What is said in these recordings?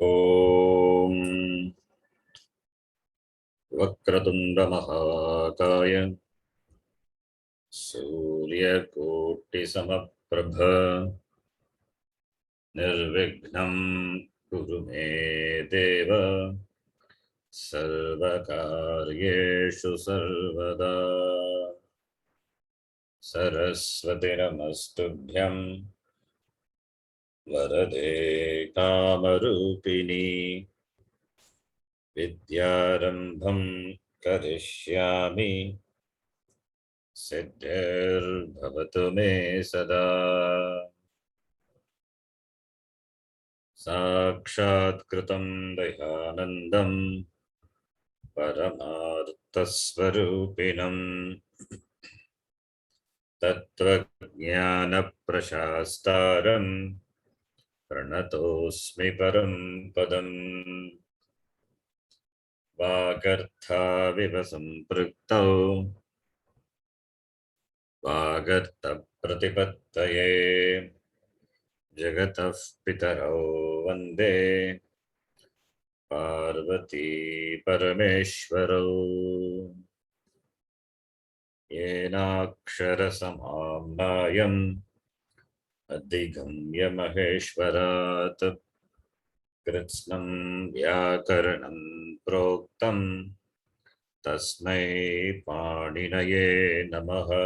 Om Vakratunda Mahakaya Surya Koti Samaprabha Nirvignam Kuru Me Deva Sarvakaryeshu Sarvada Saraswati Namastubhyam Varade Kamarupini Vidyarambham Karishyami Siddhir Me Sada Saṃskṛtam Dayanandam Paramarthasvarupinam Tattvajnana Prashastaram Pranatosmi Param Padam Vagartha Vivasampraktau Vagartha Pratipattaye Jagatah Pitarau Vande Parvati Parameshwarau Yenakshaраsamamnayam Adhigamya Maheshwarat Kritsnam Vyakaranam Proktam Tasmai Paninaye Namaha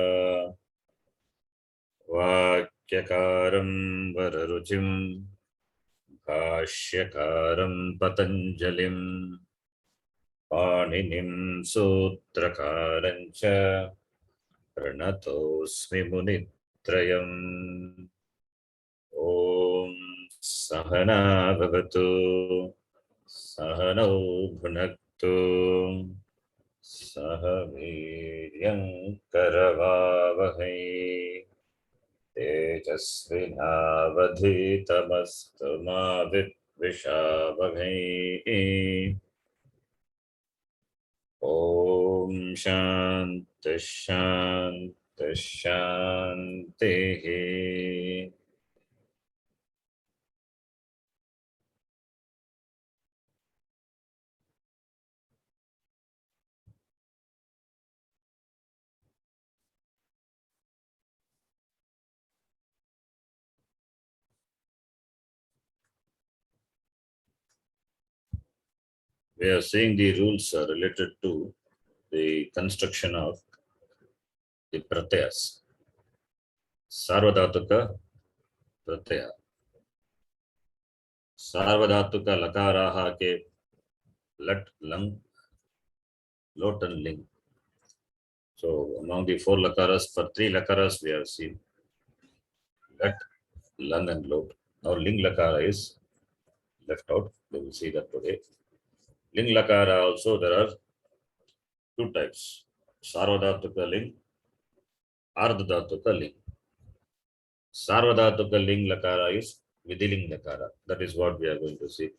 Vakyakaram Vararuchim Bhashyakaram Patanjalim Paninim Sutrakarancha Pranatosmi Munitrayam Om Sahana Bhavatu Sahanau Bhunaktu Sahaviryam Karavavahai Tejasvinavadhitamastu ma Vidvishavahai Om Shanti Shanti Shanti. We are seeing the rules related to the construction of the pratyas. Sarvadhatuka pratyaya. Sarvadhatuka lakaraha ke lat, lang, lot and ling. So among the four lakaras, for three lakaras we have seen lat, lang and lot. Now ling lakara is left out. We will see that today. Ling lakara also there are two types. Sarvadhatuka ling, ardhadhatuka ling. Sarvadhatuka ling lakara is Vidiling lakara. That is what we are going to see.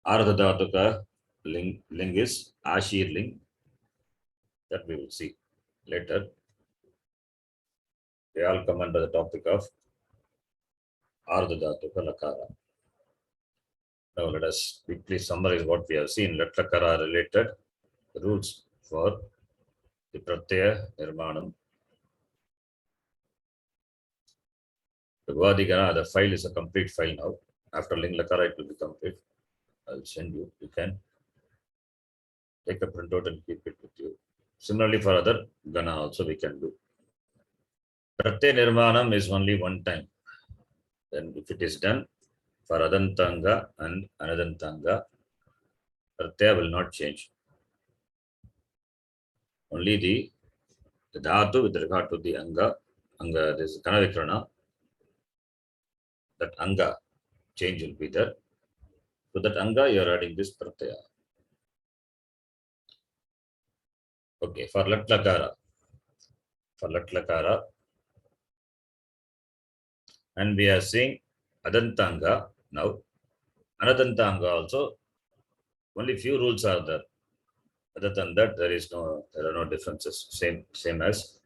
Ardhadhatuka ling is Ashir ling. That we will see later. They all come under the topic of Ardhadhatuka lakara. Now let us quickly summarize what we have seen. Lat lakara related rules for the pratyaya nirmanam. The Vadigana, the file is a complete file now. After ling lakara, it will be complete. I'll send you. You can take a printout and keep it with you. Similarly, for other Gana also we can do. Pratyaya nirmanam is only one time. Then if it is done for Adantanga and Anadantanga, Pratyaya will not change. Only the Dhatu with regard to the Anga, this Kanavikrana, that Anga change will be there. So that Anga you are adding this Pratyaya. Okay, for Lat Lakara, and we are seeing Adantanga now. Anadantanga also, only few rules are there. Other than that, there are no differences. Same as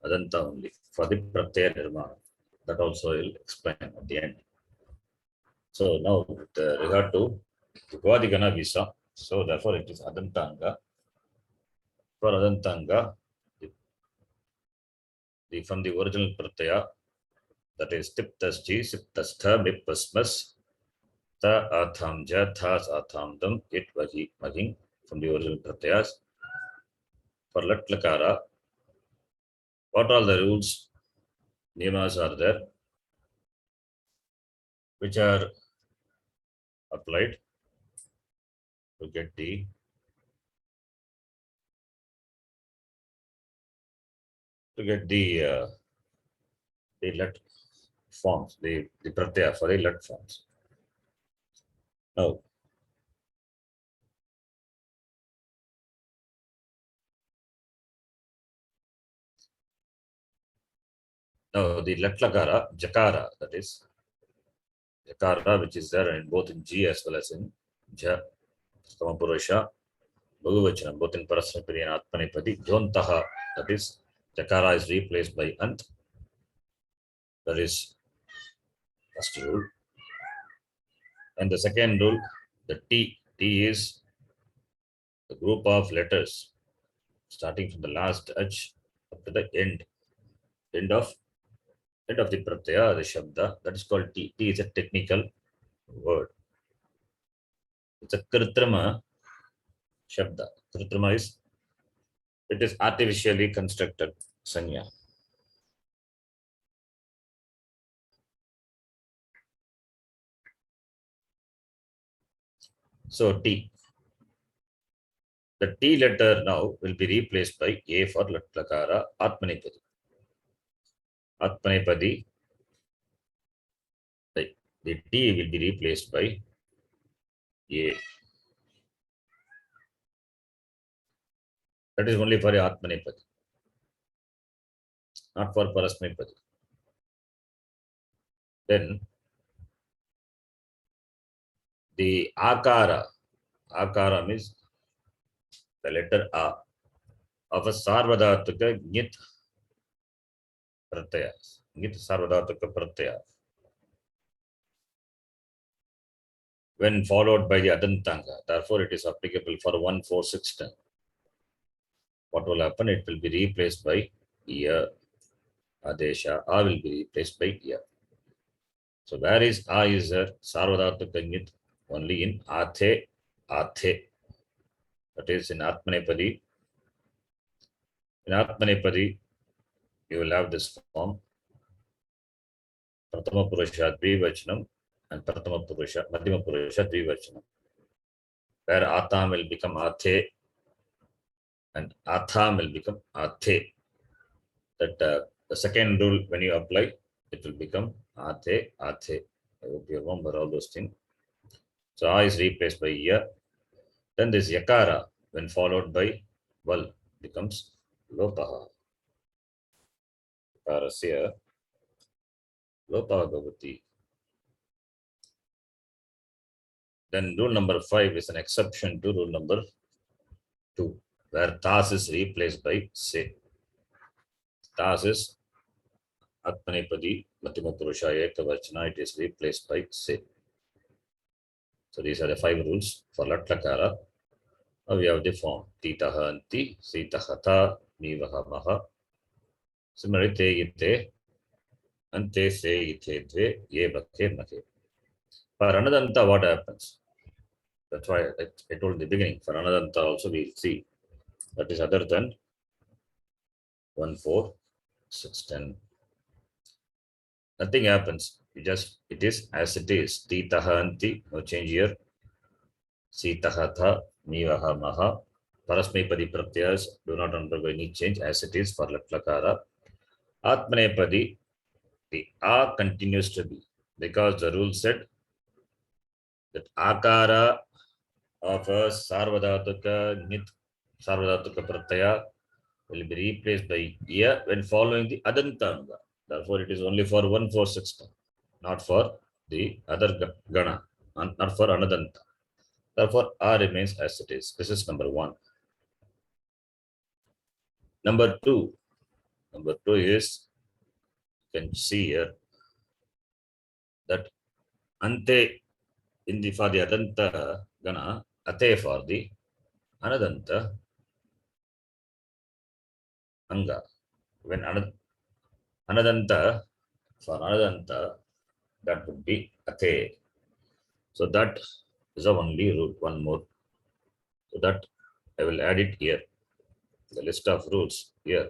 Adanta only for the Pratyaya Nirmana. That also I will explain at the end. So now with regard to Upadigana visa, so therefore it is Adantanga. For Adantanga, from the original pratyaya, that is tiptasji, siptastha, mipasmas, ta athamja, thas athamdam, it vahi, mahing, from the original pratyayas. For lat lakara, what all the rules, niyamas are there, which are applied to get the let forms, the pratyaya for the let forms. Now, the let lakara, jakara, that is jakara, which is there in both in G as well as in Ja, Samapurusha, Bhagavachanam, both in Parasmapadi and Atmanipadi, Dhontaha, that is jakara is replaced by Ant. That is first rule. And the second rule, the T is the group of letters starting from the last H up to the end of the pratyaya, the shabda, that is called T. T is a technical word. It's a kritrama shabda. Kritrama is, it is artificially constructed sanya. So T. The T letter now will be replaced by A for lakara, Atmanipadi. Atmanipadi, the T will be replaced by A. That is only for Atmanipadi, not for Parasmipadi. Then the akara means the letter A of a sarvadhataka nyit pratyaya. Nyit sarvadhataka pratyaya. When followed by the adantanga, therefore it is applicable for 1, 4, 6, 10. What will happen? It will be replaced by ya. Adesha. A will be replaced by ya. So where is A is there? Sarvadhataka nyit only in athe. That is in Atmanepadi. In Atmanepadi, you will have this form Pratama Purusha Dvivachanam and Pratama Purusha, Madhyama Purusha Dvivachanam, where Atam will become Athe and Atham will become Athe. That the second rule, when you apply, it will become Athe. I hope you remember all those things. So A is replaced by Ya. Then this Yakara, when followed by Val, becomes Lopaha. Yakarasya Lopaha Bhavati. Then rule number 5 is an exception to rule number 2, where Tas is replaced by Se. Tas is Atmanepadi, Madhyama Purusha, Ekavachana, it is replaced by Se. So these are the 5 rules for Lat Lakara. Now we have the form Titaha Anti, Sitahata, Nivaha Maha. Similarly, Te Ite, Ante Se Ite Dve, Ye Bhake Mahe. For Anadanta, what happens? That's why I told in the beginning. For Anadanta also we will see. That is other than 1, 4, 6, 10. Nothing happens. It is as it is. Titaha Anti, no change here. Sitahatha, Nivaha Maha. Parasmepadi pratyas do not undergo any change as it is for Lat Lakara. Atmanepadi, the A continues to be, because the rule said that Akara of a Sarvadhataka Nit Sarvadhataka pratyaya will be replaced by Ya when following the Adantanga. Therefore, it is only for 1, 4, 6, not for the other Gana, not for Anadanta. Therefore, A remains as it is. This is number 1. Number 2 is, you can see here that Ante in the for the Adanta Gana, Ate for the Anadanta Anga. When Anadanta for Anadanta, that would be Ate. So that is the only rule, one more. So that I will add it here. The list of rules here.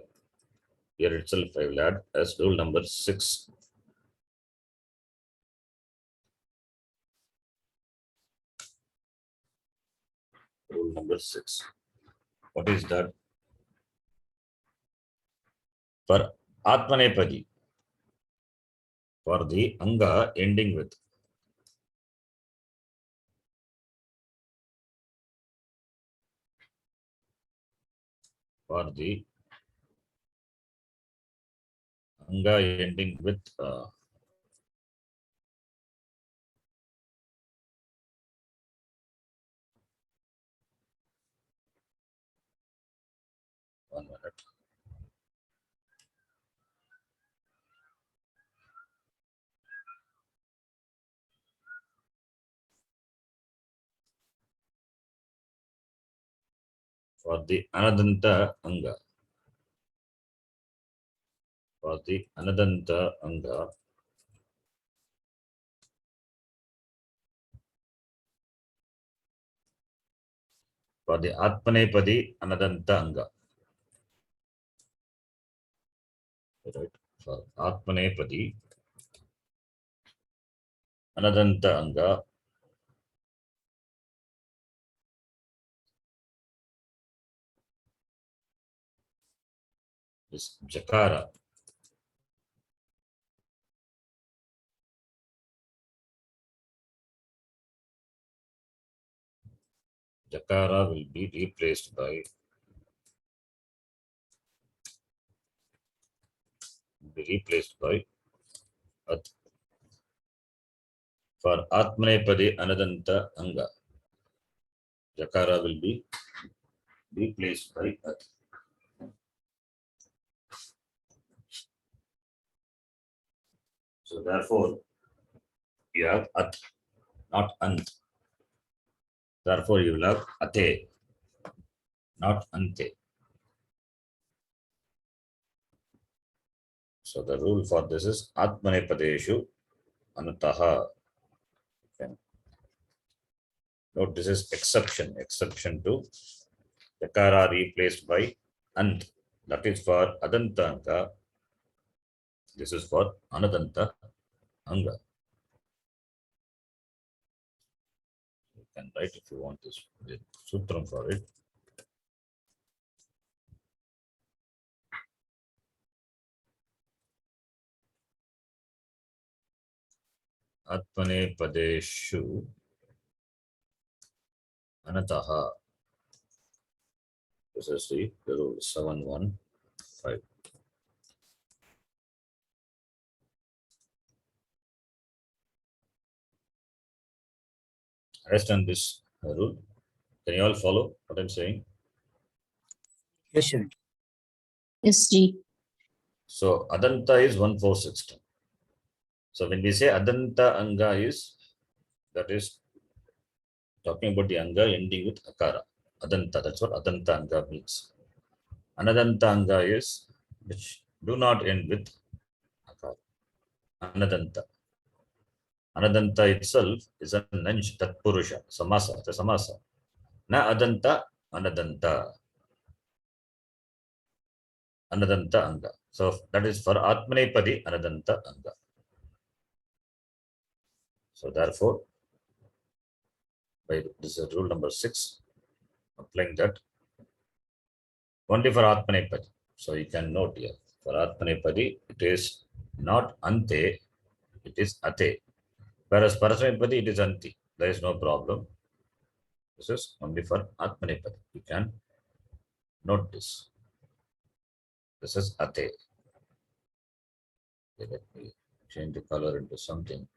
Here itself I will add as rule number 6. Rule number 6. What is that? For Atmanepadi, for the Anga ending with for the Anga ending with one minute. For the Anadanta Anga. For the Anadanta Anga, for the Atmanepadi Anadanta Anga. Right. For Atmanepadi Anadanta Anga, is Jakara. Jakara will be replaced by At. For Atmanepadi Anadanta Anga, Jakara will be replaced by At. So therefore, you have At, not Ant. Therefore, you will have Ate, not Ante. So the rule for this is Atmanepadeshu Anataha. Okay. Note this is exception to Jakara replaced by Ant. That is for Adanta Anga. This is for Anadanta Anga. You can write if you want this sutram for it. Atmanepadeshu Anataha. This is the rule 715. Understand this rule? Can you all follow what I'm saying? Yes, sir. Yes, Ji. So Adanta is 1,416. So when we say Adanta Anga that is talking about the Anga ending with Akara. Adanta, that's what Adanta Anga means. Anadanta Anga is which do not end with Akara. Anadanta. Anadanta itself is a Nanj Tatpurusha, Samasa, the Samasa. Na Adanta, Anadanta. Anadanta Anga. So that is for Atmanepadi Anadanta Anga. So therefore, this is rule number 6, applying that only for Atmanepadi. So you can note here, for Atmanepadi, it is not Ante, it is Ate. Whereas Parasamepadi, it is Anti. There is no problem. This is only for Atmanepadi. You can note this. This is Ate. Okay, let me change the color into something.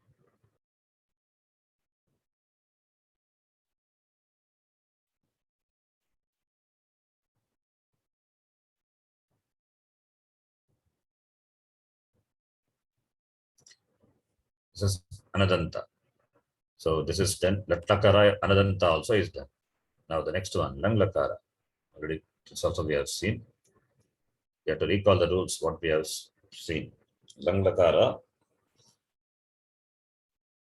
This is Anadanta. So this is done. Lat lakara anadanta also is done. Now the next one, lang lakara. Already this also we have seen. You have to recall the rules what we have seen. Lang lakara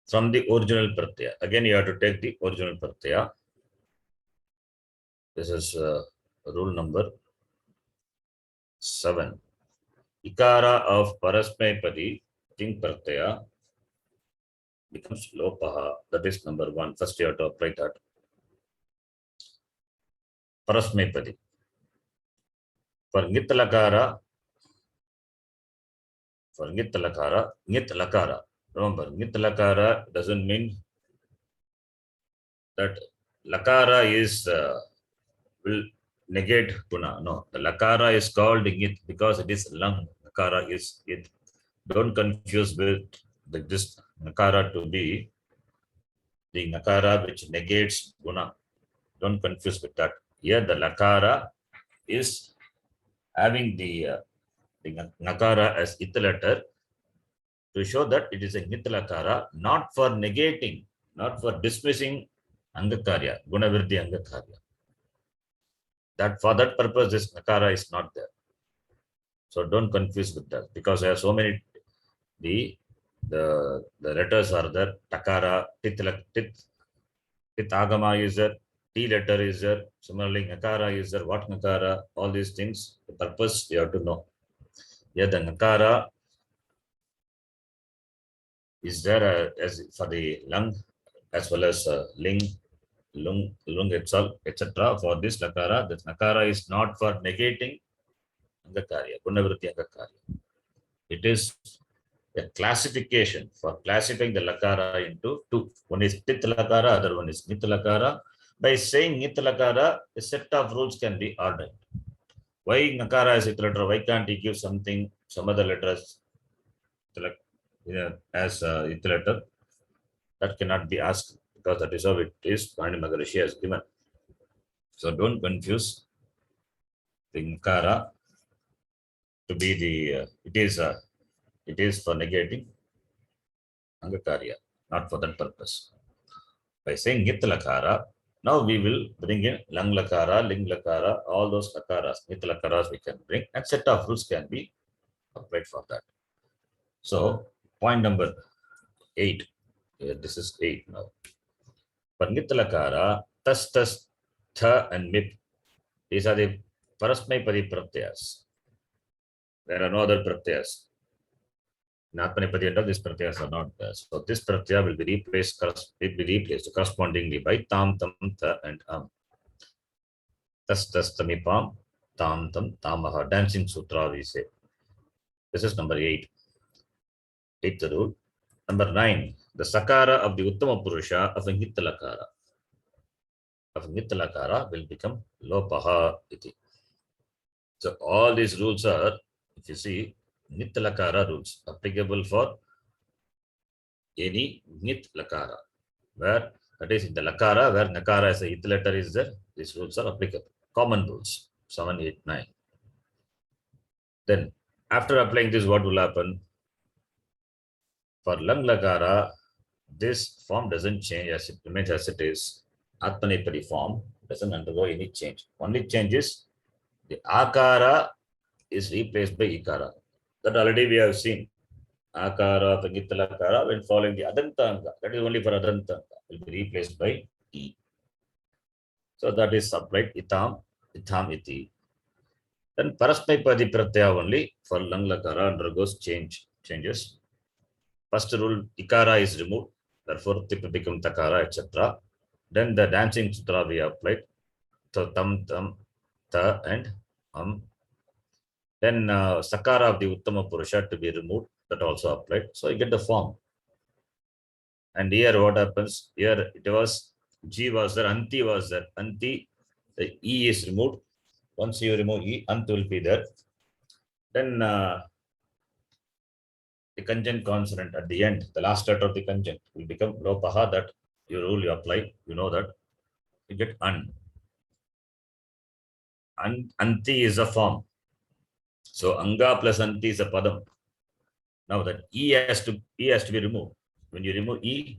from the original pratyaya. Again, you have to take the original pratyaya. This is rule number 7. Ikara of parasmaipadi ting pratyaya becomes lopaha. That is number 1. First you have to apply that. Parasmaipadi. For ngit lakara, ngit lakara. Remember, ngit lakara doesn't mean that lakara is will negate guna. No, the lakara is called ngit because it is lang. Lakara is it. Don't confuse with this nakara to be the nakara which negates guna. Don't confuse with that. Here the lakara is having the nakara as it letter to show that it is a nit lakara, not for negating, not for dismissing angakarya, gunavirdi angakarya. That for that purpose this nakara is not there. So don't confuse with that because there are so many the letters are there. Takara, tit agama is there, T letter is there, similarly nakara is there, what nakara, all these things, the purpose you have to know. Here the nakara is there as for the lung as well as ling, lung itself, etc. For this nakara, this nakara is not for negating angakarya, punavritti angakarya. It is a classification for classifying the lakara into two. One is tit lakara, other one is nit lakara. By saying nit lakara, a set of rules can be ordered. Why nakara is it letter? Why can't he give something, some other letters as it letter? That cannot be asked because that is how it is. Pani Maharishi has given. So don't confuse the nakara to be the it is for negating angakarya, not for that purpose. By saying nit lakara, now we will bring in lang lakara, ling lakara, all those lakaras, nit lakaras we can bring, and set of rules can be applied for that. So point number 8. This is 8 now. For nit lakara, tas, tha, and mip. These are the parasmaipadi pratyas. There are no other pratyas. In Atmanepadi and all these pratyas are not there. So this pratyaya will be replaced correspondingly by tam, tam, ta, and Tas, tamipam, tam, tam, tamaha. Dancing sutra we say. This is number 8. 8th rule. Number 9. The sakara of the uttama purusha of a nittalakara. Will become lopaha iti. So all these rules are, if you see, nittalakara rules applicable for any nit lakara, where that is in the lakara, where nakara as a it letter is there, these rules are applicable. Common rules, 7, 8, 9. Then after applying this, what will happen? For lang lakara, this form doesn't change as it remains as it is. Atmanepadi form doesn't undergo any change. Only change is the akara is replaced by ikara. That already we have seen. Akara, Pagittalakara, when following the Adantanga, that is only for Adantanga, will be replaced by E. So that is applied itam, iti. Then Parasmaipadi Pratyaya only for lang lakara undergoes changes. First rule, ikara is removed, therefore tip become takara, etc. Then the dancing sutra we applied, so tam, ta, and Then sakara of the uttama purusha to be removed, that also applied. So you get the form. And here what happens? Here it was G was there, Anti was there. Anti, the E is removed. Once you remove E, Ant will be there. Then the conjunct consonant at the end, the last letter of the conjunct will become lopaha. That you rule you apply. You know that. You get An. Anti is a form. So Anga plus Anti is a padam. Now that E has to be removed. When you remove E,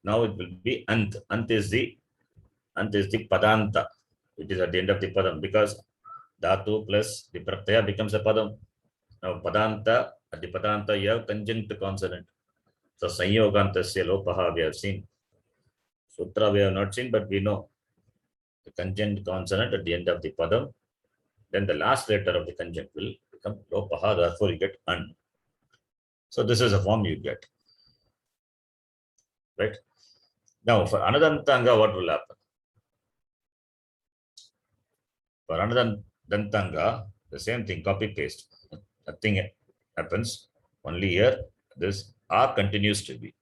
Now it will be ant. Ant is the padanta. It is at the end of the padam because dhatu plus the pratyaya becomes a padam. Now padanta, at the padanta you have conjunct consonant. So sanyogantasya lopaha we have seen. Sutra we have not seen, but we know the conjunct consonant at the end of the padam. Then the last letter of the conjunct will become lopaha, therefore you get an. So this is a form you get. Right? Now for anadantanga, what will happen? For anadantanga, the same thing, copy paste. Nothing happens. Only here, this A continues to be.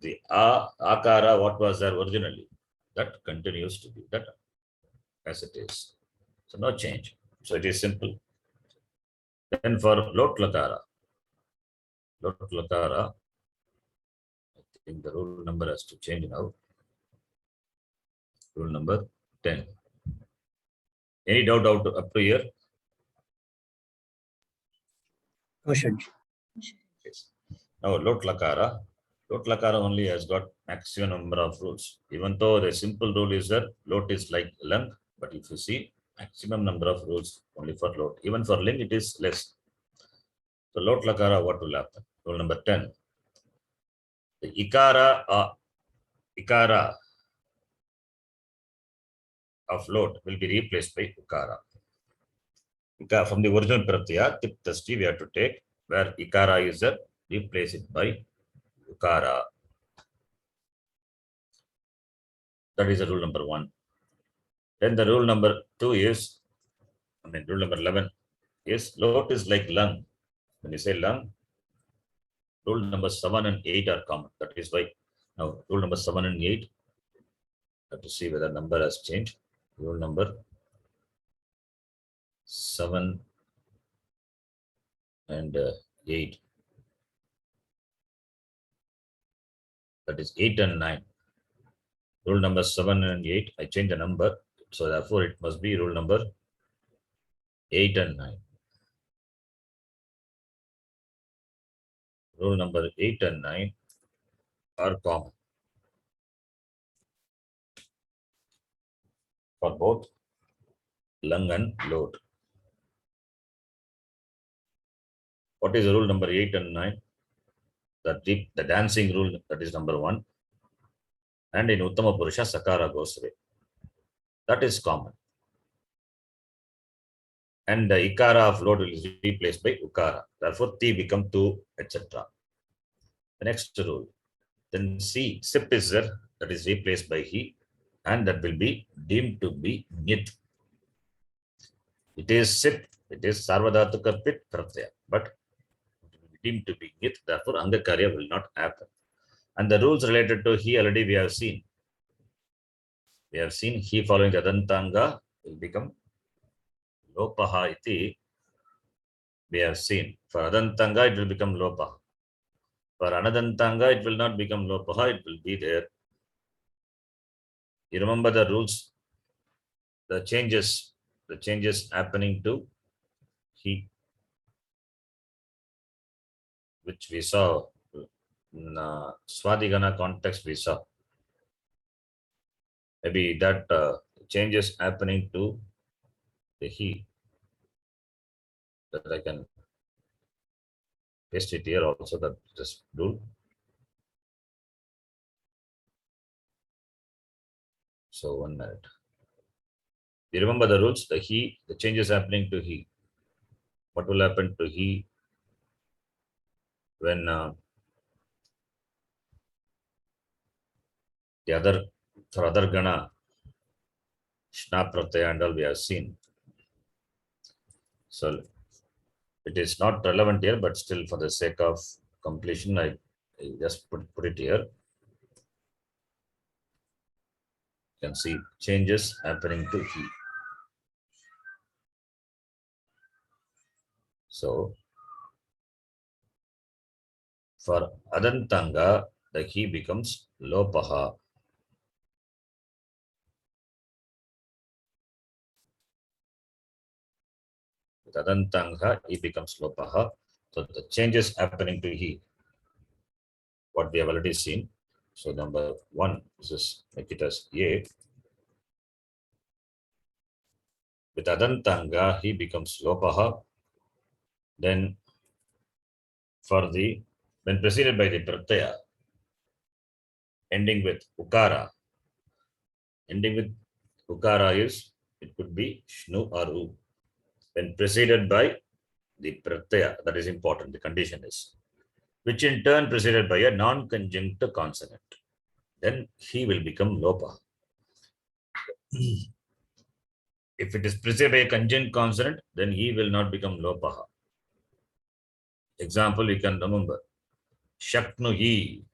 The akara, what was there originally, that continues to be that as it is. So no change. So it is simple. Then for lot lakara, I think the rule number has to change now. Rule number 10. Any doubt up to here? Question. Yes. Now lot lakara only has got maximum number of rules. Even though the simple rule is that lot is like lung, but if you see maximum number of rules only for lot. Even for ling it is less. So lot lakara, what will happen? Rule number 10. The ikara of lot will be replaced by ukara. From the original pratyaya, tiptasti we have to take, where ikara is there, replace it by ukara. That is the rule number 1. Then the rule number 2 is, rule number 11 is lot is like lung. When you say lung, rule number 7 and 8 are common. That is why now rule number 7 and 8, have to see whether number has changed. Rule number 7 and 8. That is 8 and 9. Rule number 7 and 8, I change the number. So therefore it must be rule number 8 and 9. Rule number 8 and 9 are common for both lung and load. What is the rule number 8 and 9? The dancing rule, that is number 1. And in Uttama Purusha, Sakara goes away. That is common. And the Ikara of load is replaced by Ukara. Therefore, Ti become Tu, etc. The next rule. Then C, Sip is there, that is replaced by He, and that will be deemed to be Nit. It is Sip, it is Sarvadhatuka Pit Pratyaya, but it will be deemed to be Nit, therefore Angakarya will not happen. And the rules related to He already we have seen. We have seen He following the Adantanga will become Lopaha iti. We have seen. For Adantanga, it will become Lopaha. For Anadantanga, it will not become Lopaha, it will be there. You remember the rules, the changes happening to He, which we saw in Swadhigana context we saw. Maybe that changes happening to the He, that I can paste it here also, that this rule. So 1 minute. You remember the rules, the He, the changes happening to He. What will happen to He when the other, for other Gana, Shna Pratyaya and all we have seen. So it is not relevant here, but still for the sake of completion, I just put it here. You can see changes happening to He. So for Adantanga, the He becomes Lopaha. With Adantanga, He becomes Lopaha. So the changes happening to He. what we have already seen. So number 1, this is make it as A. With Adantanga, he becomes Lopaha. Then when preceded by the Pratyaya, ending with Ukara. Ending with Ukara it could be Shnu or U. When preceded by the Pratyaya, that is important, the condition is, which in turn preceded by a non-conjunct consonant. Then he will become Lopa. If it is preceded by a conjunct consonant, then he will not become Lopaha. Example, you can remember. Shaknuhi.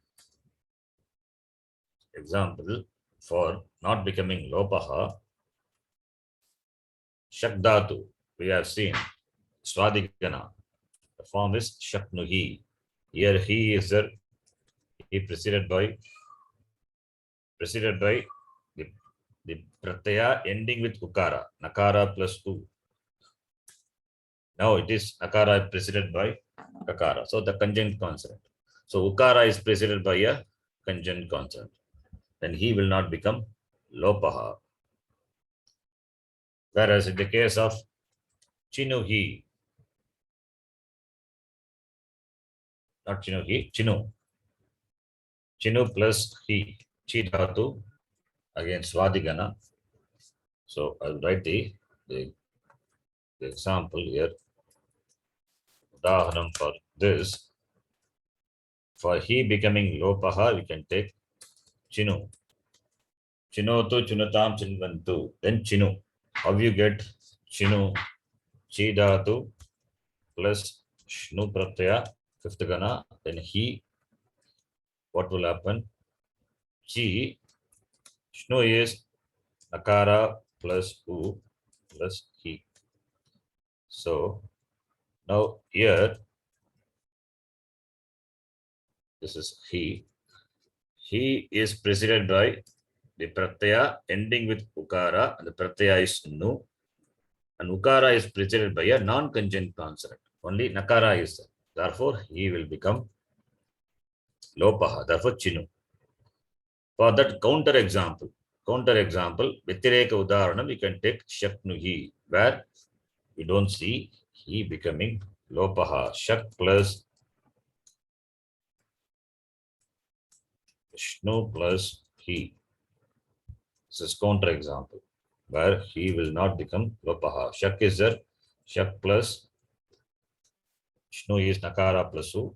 Example for not becoming Lopaha. Shakdatu. We have seen. Swadigana. The form is Shaknuhi. Here he is there. He preceded by the pratyaya ending with ukara, nakara plus u. Now it is nakara preceded by kakara. So the conjunct consonant. So ukara is preceded by a conjunct consonant. Then he will not become lopaha. Whereas in the case of chinuhi, not chinuhi, chinu. Chinu plus he, chi dhatu, again swadigana. So I'll write the example here. Udaharanam for this. For he becoming lopaha, we can take chinu. Chinotu, chunatam, chinvantu. Then chinu. How you get chinu? Chidatu plus shnu pratyaya, fifth gana. Then he. What will happen? Chi. Shnu is akara plus u plus he. So now here, this is he. He is preceded by the pratyaya ending with ukara, and the pratyaya is nu, and ukara is preceded by a non-conjunct consonant. Only nakara is there. Therefore, he will become lopaha. Therefore, chinu. For that counter example, Vitireka Udaharanam, we can take Shaknuhi, where we don't see he becoming lopaha. Shak plus Shnu plus he. This is counter example, where he will not become lopaha. Shak is there. Shak plus Shnu is nakara plus u.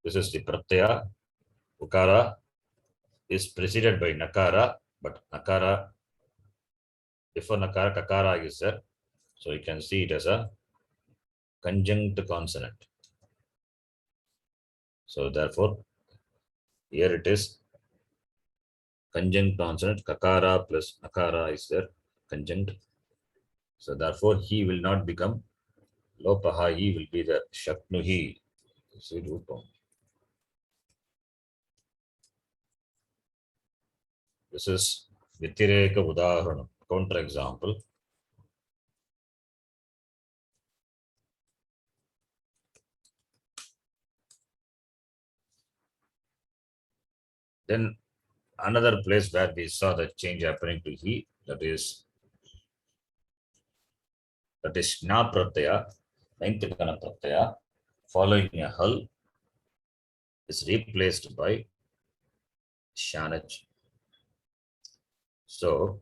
This is the pratyaya. Ukara is preceded by nakara, but nakara, before nakara, kakara is there. So you can see it as a conjunct consonant. So therefore, here it is conjunct consonant, kakara plus nakara is there, conjunct. So therefore, he will not become lopaha, he will be the shaknuhi. See, rupam. This is Vitireka Udaharanam, counter example. Then another place where we saw the change happening to he, that is na pratyaya, ninth gana pratyaya, following a hal, is replaced by shanach. So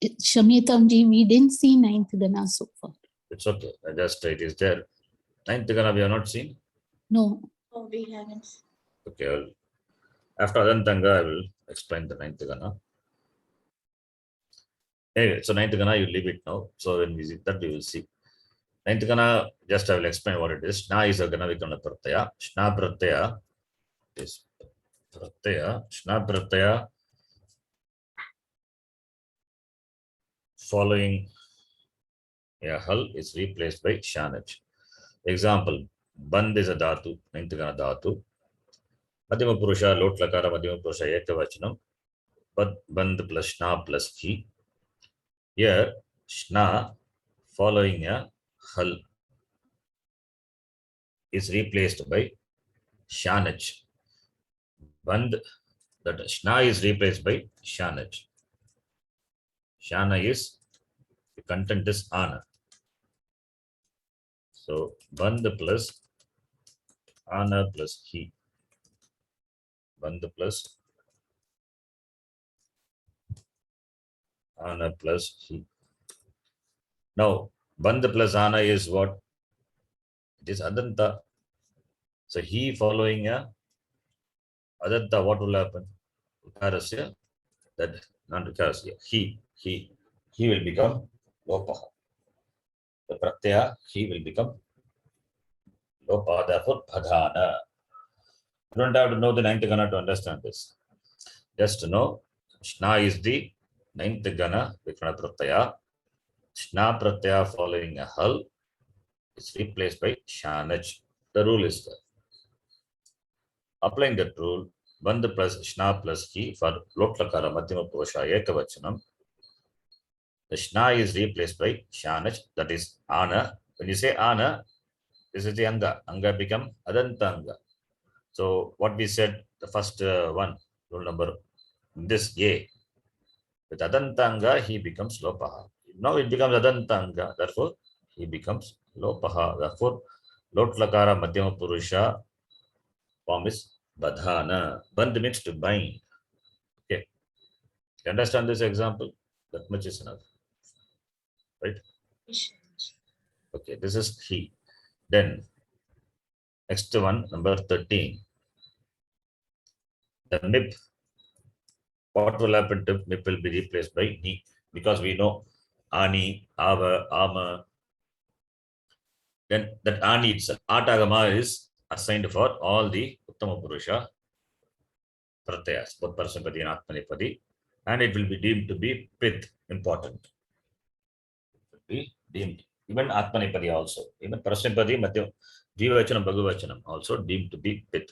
Shamyatamji, we didn't see ninth gana so far. it's okay. Just it is there. Ninth gana we have not seen. No. Oh, we haven't. Okay. After Adantanga, I will explain the ninth gana. Anyway, so ninth gana, you leave it now. So when we see that, we will see. Ninth gana, just I will explain what it is. Na is a gana vikana pratyaya. Shna pratyaya is pratyaya. Shna pratyaya following a hal is replaced by shanach. Example, band is a dhatu, ninth gana dhatu. Madhyama purusha, lot lakara, madhyama purusha, ekavachanam. Band plus shna plus he. Here, shna following a hal is replaced by Shanach. Band, that Shna is replaced by Shanach. Shana is, the content is Ana. So Band plus Ana plus he. Band plus Ana plus he. Now, Band plus Ana is what? It is Adanta. So he following a Adanta, what will happen? Ukarasya, that not Ukarasya, he will become Lopaha. The Pratyaya, he will become Lopaha, therefore Padhana. You don't have to know the ninth Gana to understand this. Just to know, Shna is the ninth Gana, Vikana Pratyaya. Shna Pratyaya following a Hal is replaced by Shanach. The rule is there. Applying that rule, Band plus Shna plus he for Lot Lakara Madhyama Purusha Ekavachanam. The Shna is replaced by Shanach, that is Ana. When you say Ana, this is the Anga. Anga become Adanta Anga. So what we said, the first one, rule number, this A. With Adanta Anga, he becomes Lopaha. Now it becomes Adanta Anga, therefore he becomes Lopaha. Therefore, Lot Lakara Madhyama Purusha form is Badhana. Band means to bind. Okay. You understand this example? That much is enough. Right? Okay, this is he. Then, next one, number 13. The MIP. What will happen to MIP will be replaced by ni, because we know Ani, Ava, Ama. Then that Ani itself, Atagama is assigned for all the Uttama Purusha Pratyas, both Parasamapadi and Atmanipadi, and it will be deemed to be Pith, important. It will be deemed. Even Atmanipadi also, even Parasamapadi, Madhyam, Jivavachanam, Bhagavachanam also deemed to be Pith.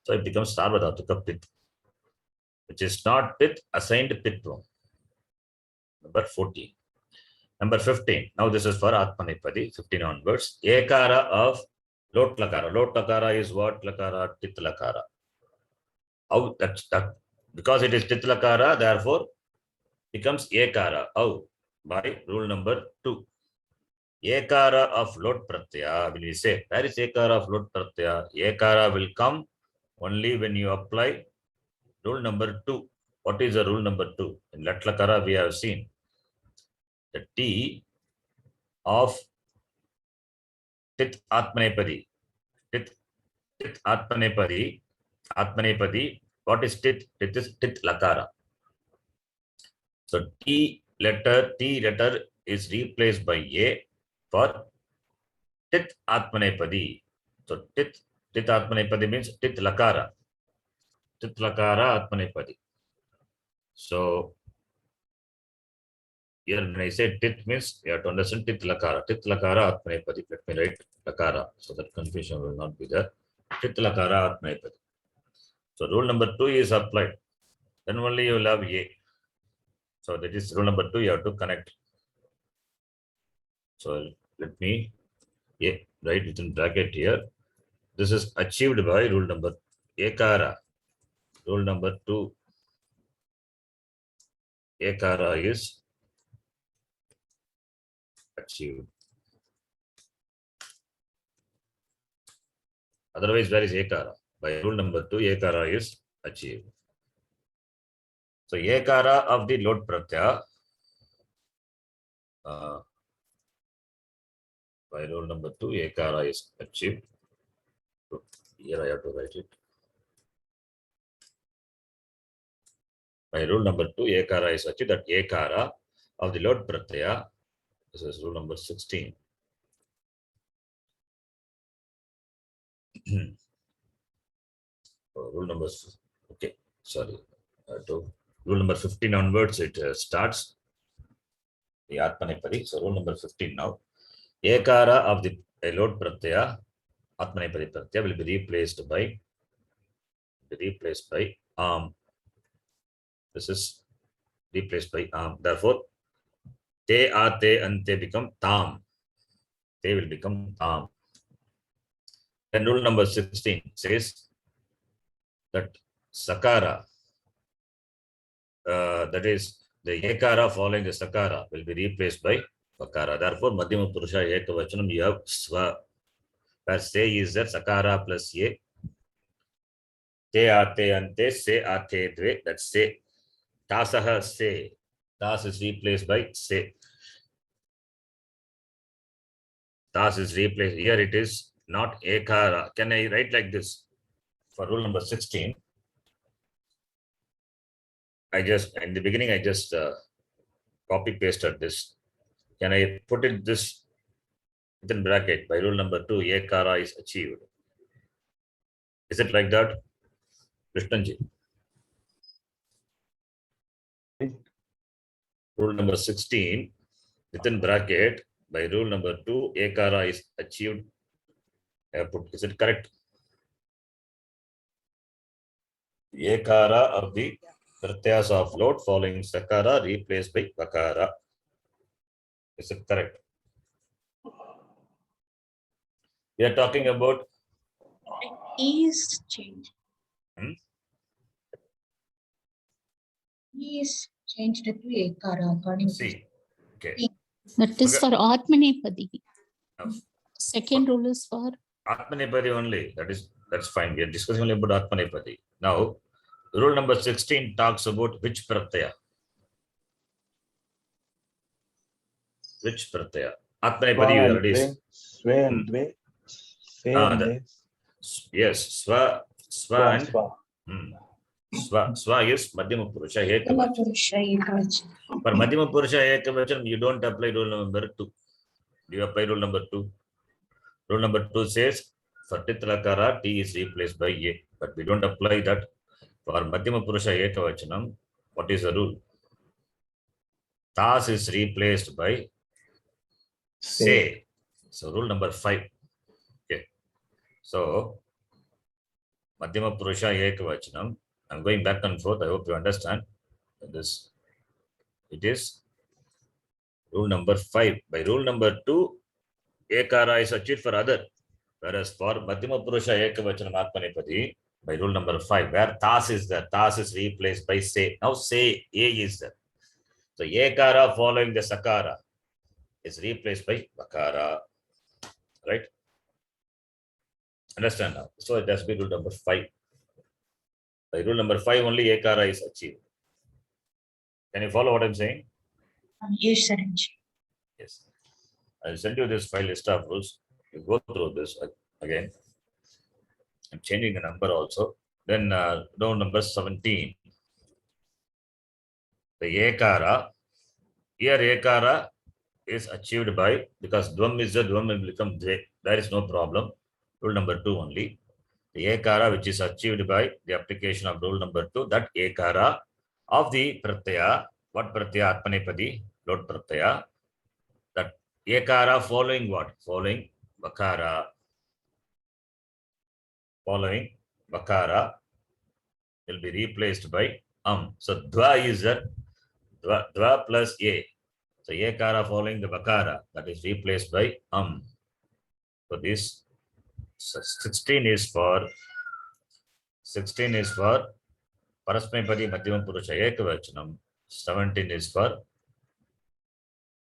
So it becomes Sarvadhatuka Pith, which is not Pith, assigned Pith form. Number 14. Number 15. Now this is for Atmanipadi, 15 onwards. Ekara of Lot Lakara. Lot Lakara is what Lakara? Tit Lakara. How that because it is Tit Lakara, therefore becomes Ekara. How? By rule number 2. Ekara of Lot Pratyaya, when we say, where is Ekara of Lot Pratyaya? Ekara will come only when you apply rule number 2. What is the rule number 2? In Lat Lakara, we have seen the T of Tit Atmanepadi. Tit Atmanepadi. Atmanepadi. What is Tit? Tit is Tit Lakara. So T letter is replaced by A for Tit Atmanepadi. So Tit Atmanepadi means Tit Lakara. Tit Lakara Atmanepadi. So here when I say Tit means you have to understand Tit Lakara. Tit Lakara Atmanepadi. Let me write Lakara so that confusion will not be there. Tit Lakara Atmanepadi. So rule number 2 is applied. Then only you will have A. So that is rule number 2. You have to connect. So let me write within bracket here. This is achieved by rule number Ekara. Rule number 2. Ekara is achieved. Otherwise, where is Ekara? By rule number 2, Ekara is achieved. So Ekara of the Lot Pratyaya by rule number 2, Ekara is achieved. So here I have to write it. By rule number 2, Ekara is achieved. That Ekara of the Lot Pratyaya, this is rule number 16. Rule number, okay, sorry. Rule number 15 onwards, it starts the Atmanepadi. So rule number 15 now. Ekara of the Lot Pratyaya, Atmanepadi Pratyaya will be replaced by This is replaced by Therefore, Te, Ate, and Te become Tam. They will become Tam. Then rule number 16 says that sakara, that is the ekara following the sakara, will be replaced by vakara. Therefore, madhyama purusha ekavachanam, you have swa, where se is that sakara plus ye. Te ate ante, se ate dve, that's se. Tasaha se. Tas is replaced by se. Tas is replaced. Here it is not ekara. Can I write like this? For rule number 16, in the beginning, I just copy pasted this. Can I put it this within bracket? By rule number 2, ekara is achieved. Is it like that? Krishnaji. Rule number 16, within bracket, by rule number 2, ekara is achieved. Is it correct? Ekara of the pratyas of load following sakara replaced by vakara. Is it correct? We are talking about Is changed. Hmm? Is changed to ekara according to C. Okay. That is Okay. for Atmanepadi. Now, Second rule is for Atmanepadi only. That's fine. We are discussing only about Atmanepadi. Now, rule number 16 talks about which pratyaya? Which pratyaya? Atmanepadi you already. Swe and dve. Se and de. Yes, swa and Swa. swa is madhyama purusha Madhyama ekavachanam. purusha ekavachanam. For madhyama purusha ekavachanam, you don't apply rule number 2. Do you apply rule number 2? Rule number 2 says for tit lakara, T is replaced by A. But we don't apply that. For madhyama purusha ekavachanam, what is the rule? Tas is replaced by se. So rule number 5. Okay. So madhyama purusha ekavachanam. I'm going back and forth. I hope you understand this. It is rule number 5. By rule number 2, ekara is achieved for other. Whereas for madhyama purusha ekavachanam atmanepadi, by rule number 5, where tas is there, tas is replaced by se. Now se, a is there. So ekara following the sakara is replaced by vakara. Right? Understand now? So it has to be rule number 5. By rule number 5 only ekara is achieved. Can you follow what I'm saying? Yes, Saranji. Yes. I'll send you this file list of rules. You go through this again. I'm changing the number also. Then row number 17. The ekara. Here ekara is achieved by, because dvam is the dvam will become dve. There is no problem. Rule number 2 only. The ekara which is achieved by the application of rule number 2, that ekara of the pratyaya, what pratyaya? Atmanepadi, load pratyaya. That ekara following what? Following vakara. Following vakara will be replaced by So dva is that dva plus a. So ekara following the vakara, that is replaced by So this 16 is for Parasmepadi Madhyama Purusha Ekavachanam. 17 is for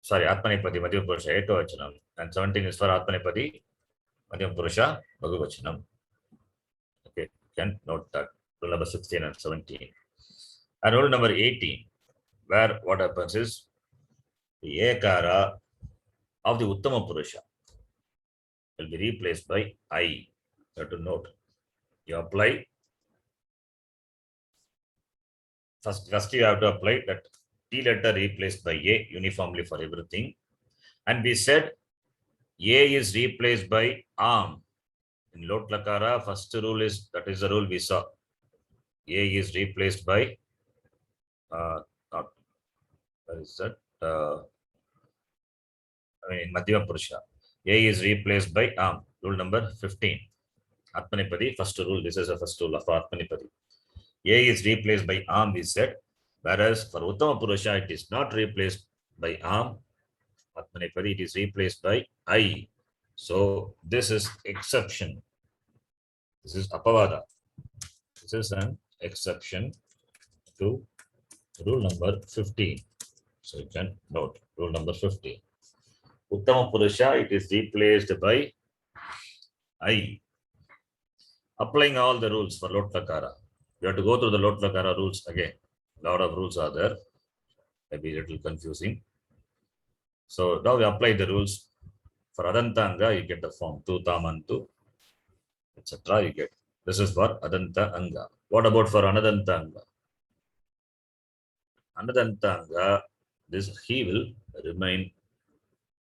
Atmanepadi Madhyama Purusha Ekavachanam, and 17 is for Atmanepadi Madhyama Purusha Bhagavachanam. Okay, you can note that. Rule number 16 and 17. And rule number 18, where what happens is the ekara of the Uttama Purusha will be replaced by I. You have to note. You apply. First you have to apply that T letter replaced by A uniformly for everything. And we said A is replaced by arm. In Lot Lakara, first rule is, that is the rule we saw. A is replaced by, what is that? In Madhyama Purusha. A is replaced by arm. Rule number 15. Atmanepadi, first rule. This is the first rule of Atmanepadi. A is replaced by arm, we said. Whereas for Uttama Purusha, it is not replaced by arm. Atmanepadi, it is replaced by I. So this is exception. This is apavada. This is an exception to rule number 15. So you can note rule number 15. Uttama Purusha, it is replaced by I. Applying all the rules for Lot Lakara. You have to go through the Lot Lakara rules again. A lot of rules are there. Maybe a little confusing. So now we apply the rules. For Adantanga, you get the form Tu Tamantu, etc. You get. This is for Adanta Anga. What about for Anadanta Anga? Anadanta Anga, this he will remain.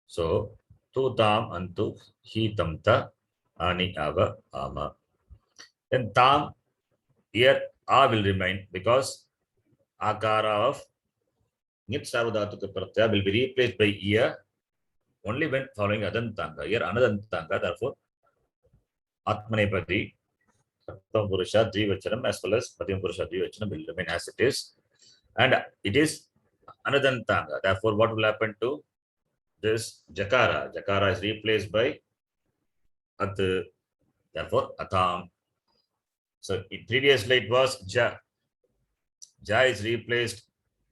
So Tu Tam Antu He Tamta Ani Ava Ama. Then Tam, here A will remain because Akara of Nit Sarvadhatuka Pratyaya will be replaced by Ia only when following Adantanga. Here Anadantanga, therefore Atmanepadi, Saṃskṛtam Purusha Dvivachanam as well as Padyam Purusha Dvivachanam will remain as it is. And it is Anadantanga. Therefore, what will happen to this Jakara? Jakara is replaced by At. Therefore, Atam. So previously it was Ja. Ja is replaced.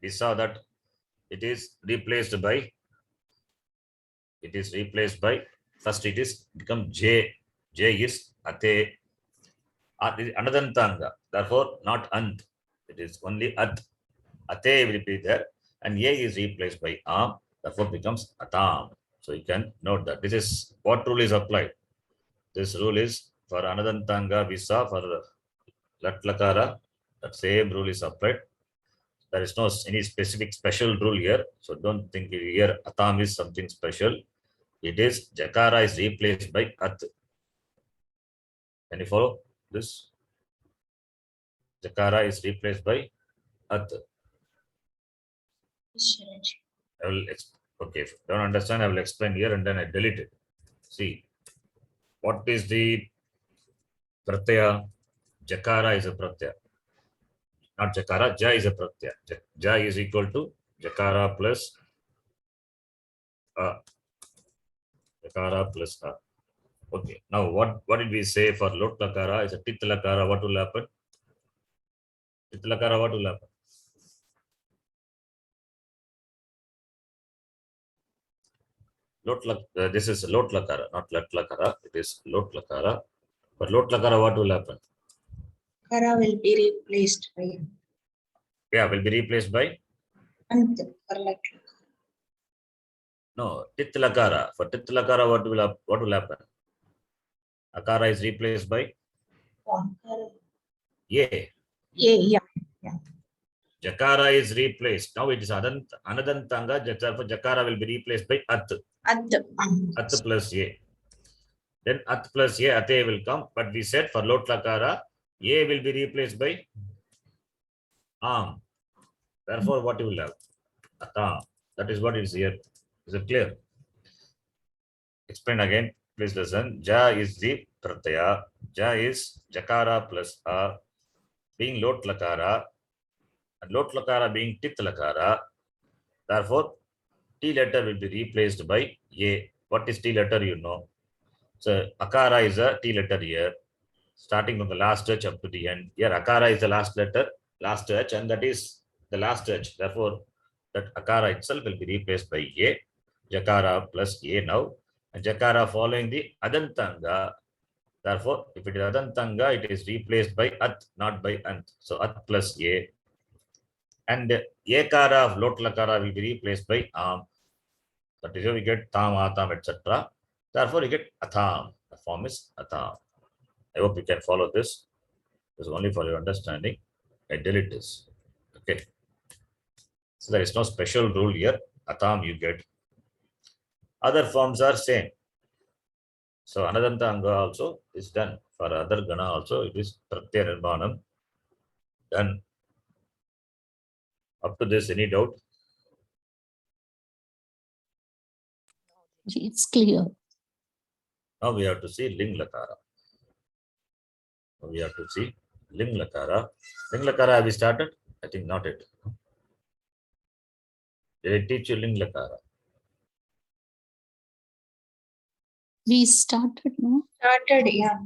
We saw that it is replaced by. First it is become J. J is Ate. Anadantanga. Therefore, not Ant. It is only At. Ate will be there. And A is replaced by Am. Therefore, becomes Atam. So you can note that. This is what rule is applied. This rule is for Anadantanga. We saw for Lat Lakara. That same rule is applied. There is no any specific special rule here. So don't think here Atam is something special. It is Jakara is replaced by At. Can you follow this? Jakara is replaced by At. I will okay. If you don't understand, I will explain here and then I delete it. See, what is the pratyaya? Jakara is a pratyaya. Not Jakara, Ja is a pratyaya. Ja is equal to Jakara plus A. Jakara plus A. Okay. Now, what did we say for Lot Lakara? Is a Tit Lakara. What will happen? Tit Lakara, what will happen? This is Lot Lakara, not Lat Lakara. It is Lot Lakara. But Lot Lakara, what will happen? Kara will be replaced by Yeah, will be replaced by? Ant for Lat. No, Tit Lakara. For Tit Lakara, what will happen? Akara is replaced by? Ye. Yeah. Jakara is replaced. Now it is Anadantanga. Therefore, Jakara will be replaced by At. At plus Ye. Then At plus Ye, Ate will come. But we said for Lot Lakara, Ye will be replaced by Am. Therefore, what you will have? Atam. That is what is here. Is it clear? Explain again. Please listen. Ja is the pratyaya. Ja is Jakara plus A being Lot Lakara. And Lot Lakara being Tit Lakara. Therefore, T letter will be replaced by A. What is T letter? You know. So, Akara is a T letter here. Starting from the last H up to the end. Here, Akara is the last letter, last H, and that is the last H. Therefore, that Akara itself will be replaced by A. Jakara plus A now. And Jakara following the Adantanga. Therefore, if it is Adantanga, it is replaced by At, not by Ant. So, At plus A. And Ekara of Lot Lakara will be replaced by Am. That is how we get Tam, Atam, etc. Therefore, you get Atam. The form is Atam. I hope you can follow this. This is only for your understanding. I delete this. Okay. So there is no special rule here. Atam you get. Other forms are same. So Anadanta Anga also is done. For other Gana also it is Pratyaya Nirmanam done. Up to this, any doubt? It's clear. Now we have to see Ling Lakara. Now we have to see Ling Lakara. Ling Lakara have we started? I think not yet. Did I teach you Ling Lakara? We started, no? Started, yeah.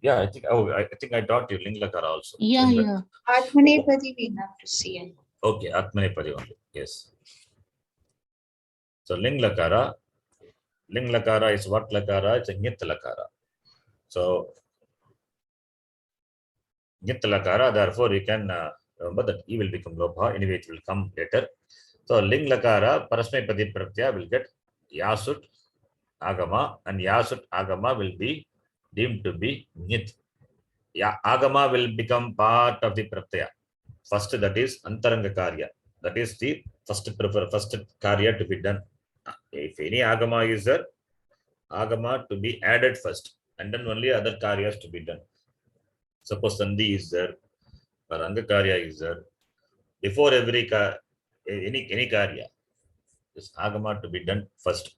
Yeah, I think I taught you ling lakara also. Yeah, Ling yeah. Atmanepadi we have to see it. Okay, Atmanepadi only. Yes. So ling lakara is what lakara? It's a nyit lakara. So nyit lakara, therefore you can remember that E will become lopha. Anyway, it will come later. So ling lakara, parasmepadi pratyaya will get yasut agama, and yasut agama will be deemed to be nyit. Yeah, agama will become part of the pratyaya. First, that is antaranga karya. That is the first karya to be done. If any agama is there, agama to be added first, and then only other karyas to be done. Suppose sandhi is there, or anga karya is there. Before any karya, this agama to be done first,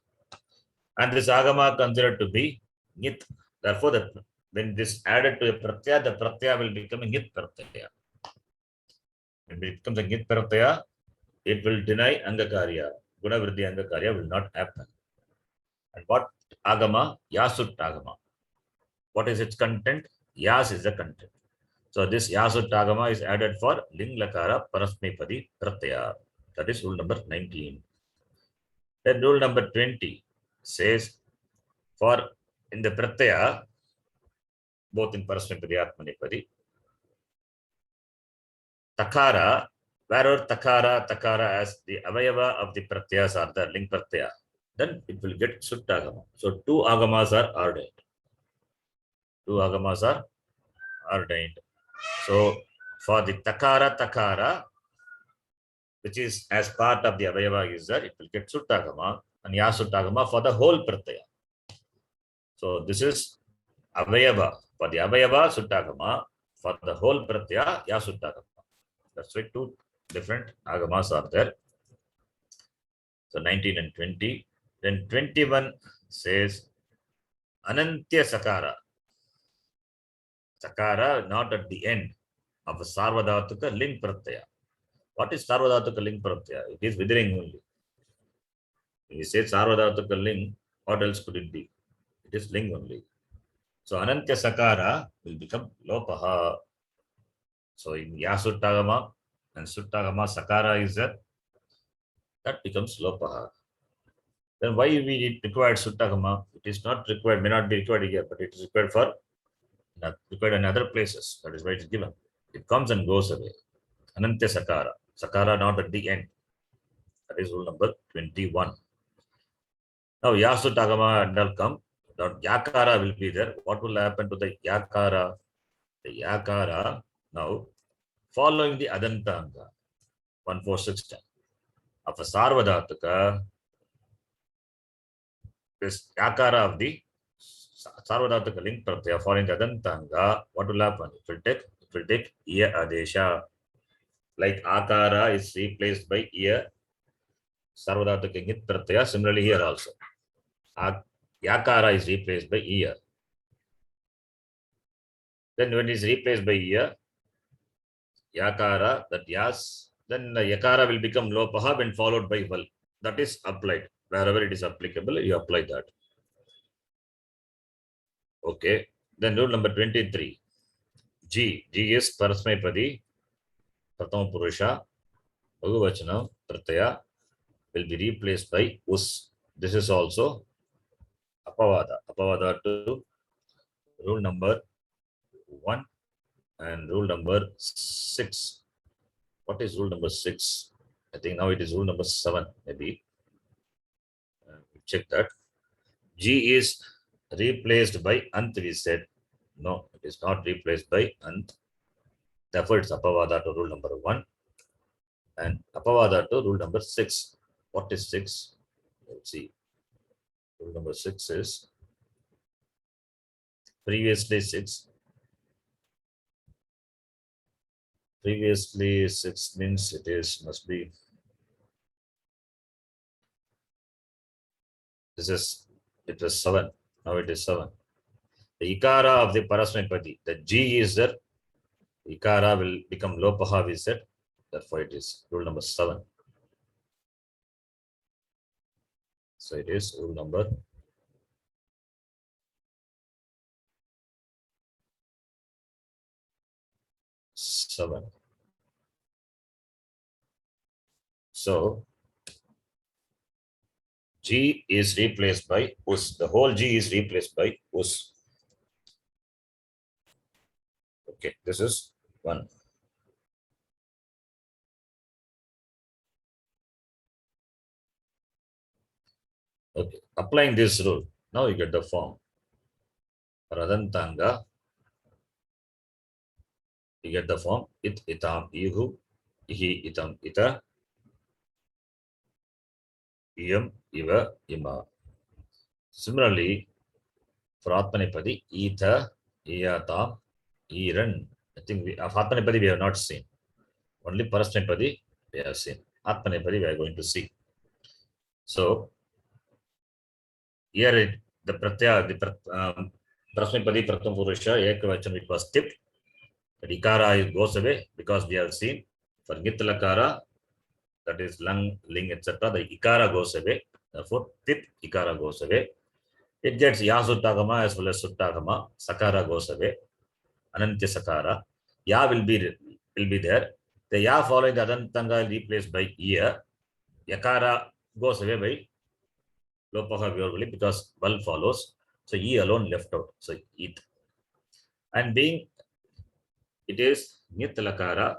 and this agama considered to be nit. Therefore, when this added to a pratyaya, the pratyaya will become a nit pratyaya. When it becomes a nit pratyaya, it will deny angakarya. Guna vriddhi angakarya will not happen. And what agama? Yasut agama. What is its content? Yas is the content. So this yasut agama is added for ling lakara parasmepadi pratyaya. That is rule number 19. Then rule number 20 says for in the pratyaya, both in parasmepadi atmanepadi, takara, wherever takara as the avayava of the pratyas are the ling pratyaya, then it will get suttagama. So two agamas are ordained. Two agamas are ordained. So for the takara, which is as part of the avayava user, it will get suttagama, and yasuttagama for the whole pratyaya. So this is avayava. For the avayava, suttagama. For the whole pratyaya, yasuttagama. That's why two different agamas are there. So 19 and 20. Then 21 says Anantya Sakara. Sakara not at the end of a Sarvadhatuka ling pratyaya. What is Sarvadhatuka ling pratyaya? It is withering only. When you say Sarvadhatuka ling, what else could it be? It is ling only. So Anantya Sakara will become Lopaha. So in Yasuttagama and Suttagama Sakara is there. That becomes Lopaha. Then why we need required Suttagama? It is not required, may not be required here, but it is required for required in other places. That is why it is given. It comes and goes away. Anantya Sakara. Sakara not at the end. That is rule number 21. Now Yasuttagama and all come. That Yakara will be there. What will happen to the Yakara? The Yakara now following the Adantanga 146 of a Sarvadhatuka, this Yakara of the Sarvadhatuka ling pratyaya following the Adantanga, what will happen? It will take Iya Adesha. Like Akara is replaced by Iya Sarvadhatuka ngit pratyaya, similarly here also. Yakara is replaced by Iya. Then when it is replaced by Iya, Yakara, that Yas, then the Yakara will become Lopaha when followed by Val. That is applied. Wherever it is applicable, you apply that. Okay. Then rule number 23. G is Parasmepadi, Prathama Purusha, Bhagavachana, Pratyaya will be replaced by Us. This is also Apavada. Apavada to rule number 1 and rule number 6. What is rule number 6? I think now it is rule number 7, maybe. Check that. G is replaced by Ant, we said. No, it is not replaced by Ant. Therefore, it's Apavada to rule number 1 and Apavada to rule number 6. What is 6? Let's see. Rule number 6 is previously 6. Previously 6 means must be. It was 7. Now it is 7. The Ikara of the Parasmepadi, the G is there. Ikara will become Lopaha, we said. Therefore, it is rule number 7. So it is rule number 7. So G is replaced by us. The whole G is replaced by us. Okay, this is 1. Okay, applying this rule, now you get the form. Radantanga, you get the form it itam ihu, ihi itam ita, iyam iva ima. Similarly, for Atmanepadi, ita, iyata, iran. I think of Atmanepadi we have not seen. Only Parasmepadi we have seen. Atmanepadi we are going to see. So here the pratyaya, the Parasmepadi Pratham Purusha, Ekavachan, it was tipped. The ikara goes away because we have seen for Gitlakara, that is lung, ling, etc. The ikara goes away. Therefore, tip ikara goes away. It gets ya suttagama as well as suttagama. Sakara goes away. Anantya sakara. Ya will be there. The ya following the adantanga is replaced by ya. Yakara goes away by lopaha vyurvali because bal follows. So e alone left out. So it. And being it is nitlakara,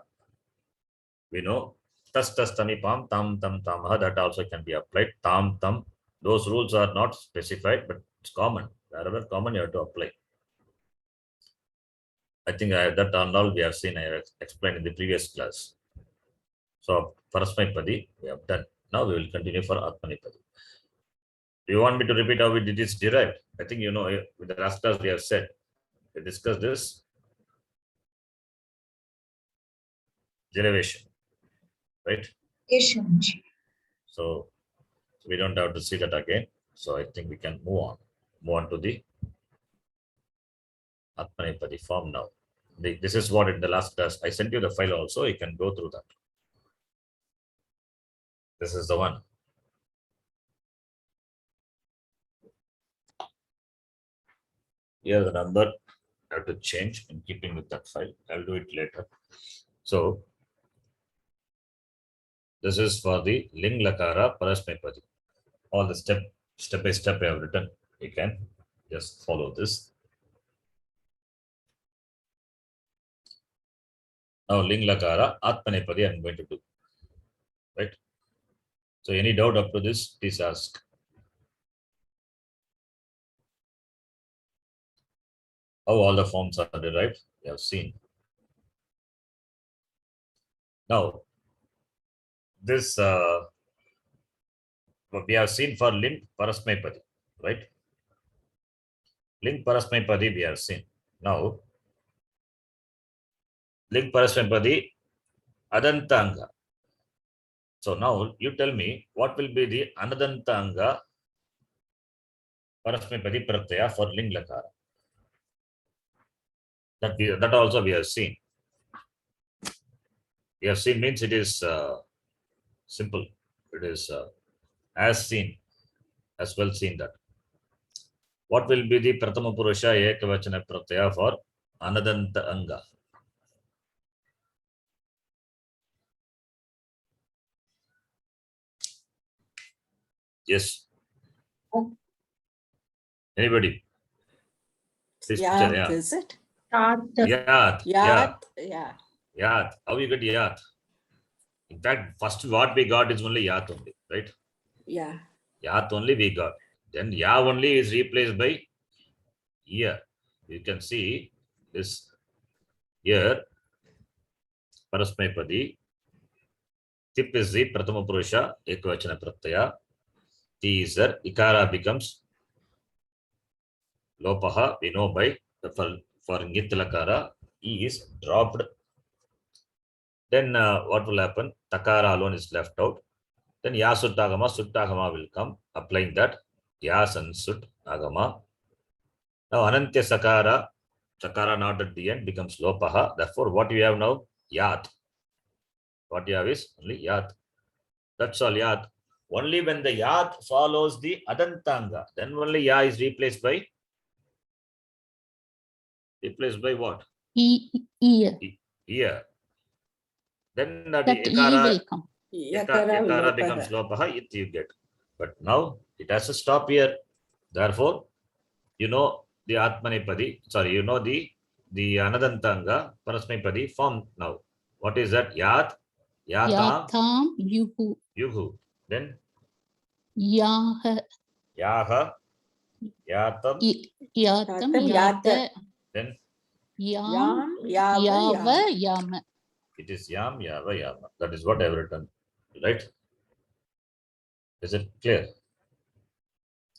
we know tas tas tamipam tam tam tamaha, that also can be applied. Tam tam. Those rules are not specified, but it's common. Wherever common, you have to apply. I think that and all we have seen, I have explained in the previous class. So, Parasmepadi, we have done. Now we will continue for Atmanepadi. Do you want me to repeat how it is derived? I think you know, with the last class we have said, we discussed this derivation, right? Yes, Shamaji. So, we don't have to see that again. So, I think we can move on to the Atmanepadi form now. This is what in the last class, I sent you the file also, you can go through that. This is the one. Here the number I have to change in keeping with that file. I'll do it later. So this is for the ling lakara parasmepadi. All the step by step I have written. You can just follow this. Now ling lakara atmanepadi I'm going to do. Right. So any doubt up to this, please ask. How all the forms are derived, we have seen. Now, this we have seen for ling parasmepadi, right? Ling parasmepadi we have seen. Now, ling parasmepadi adantanga. So now you tell me what will be the anadantanga parasmepadi pratyaya for ling lakara. That also we have seen. We have seen means it is simple. It is as seen, as well seen that. What will be the prathama purusha ekavachana pratyaya for anadanta anga? Yes. Anybody? Please Yath, tell, yeah. is it? Tat. Yath. Yath, yeah. Yath. How you get yath? In fact, first what we got is only yath only, right? Yeah. Yath only we got. Then ya only is replaced by ya. You can see this here. Parasmepadi. Tip is the prathama purusha ekvachana pratyaya. T is there. Ikara becomes lopaha. We know by the for ngitlakara. E is dropped. Then what will happen? Takara alone is left out. Then ya suttagama will come, applying that yas and sut agama. Now anantya sakara not at the end becomes lopaha. Therefore, what you have now? Yat. What you have is only yat. That's all yat. Only when the yat follows the adantanga, then only ya is replaced by what? Ear. Here. Then That the E will come. yakara becomes lopaha, it you get. But now it has to stop here. Therefore, you know the Atmanepadi, sorry, you know the Anadantanga Parasmepadi form now. What is that? Yat, Yatam, Yatham yuhu. Yuhu. Then Yaha. Yaha, Yatam, Yatam Yatam, yata. then Yam Yam, yava yama. it is Yam, Yava, Yama. That is what I have written. Right? Is it clear?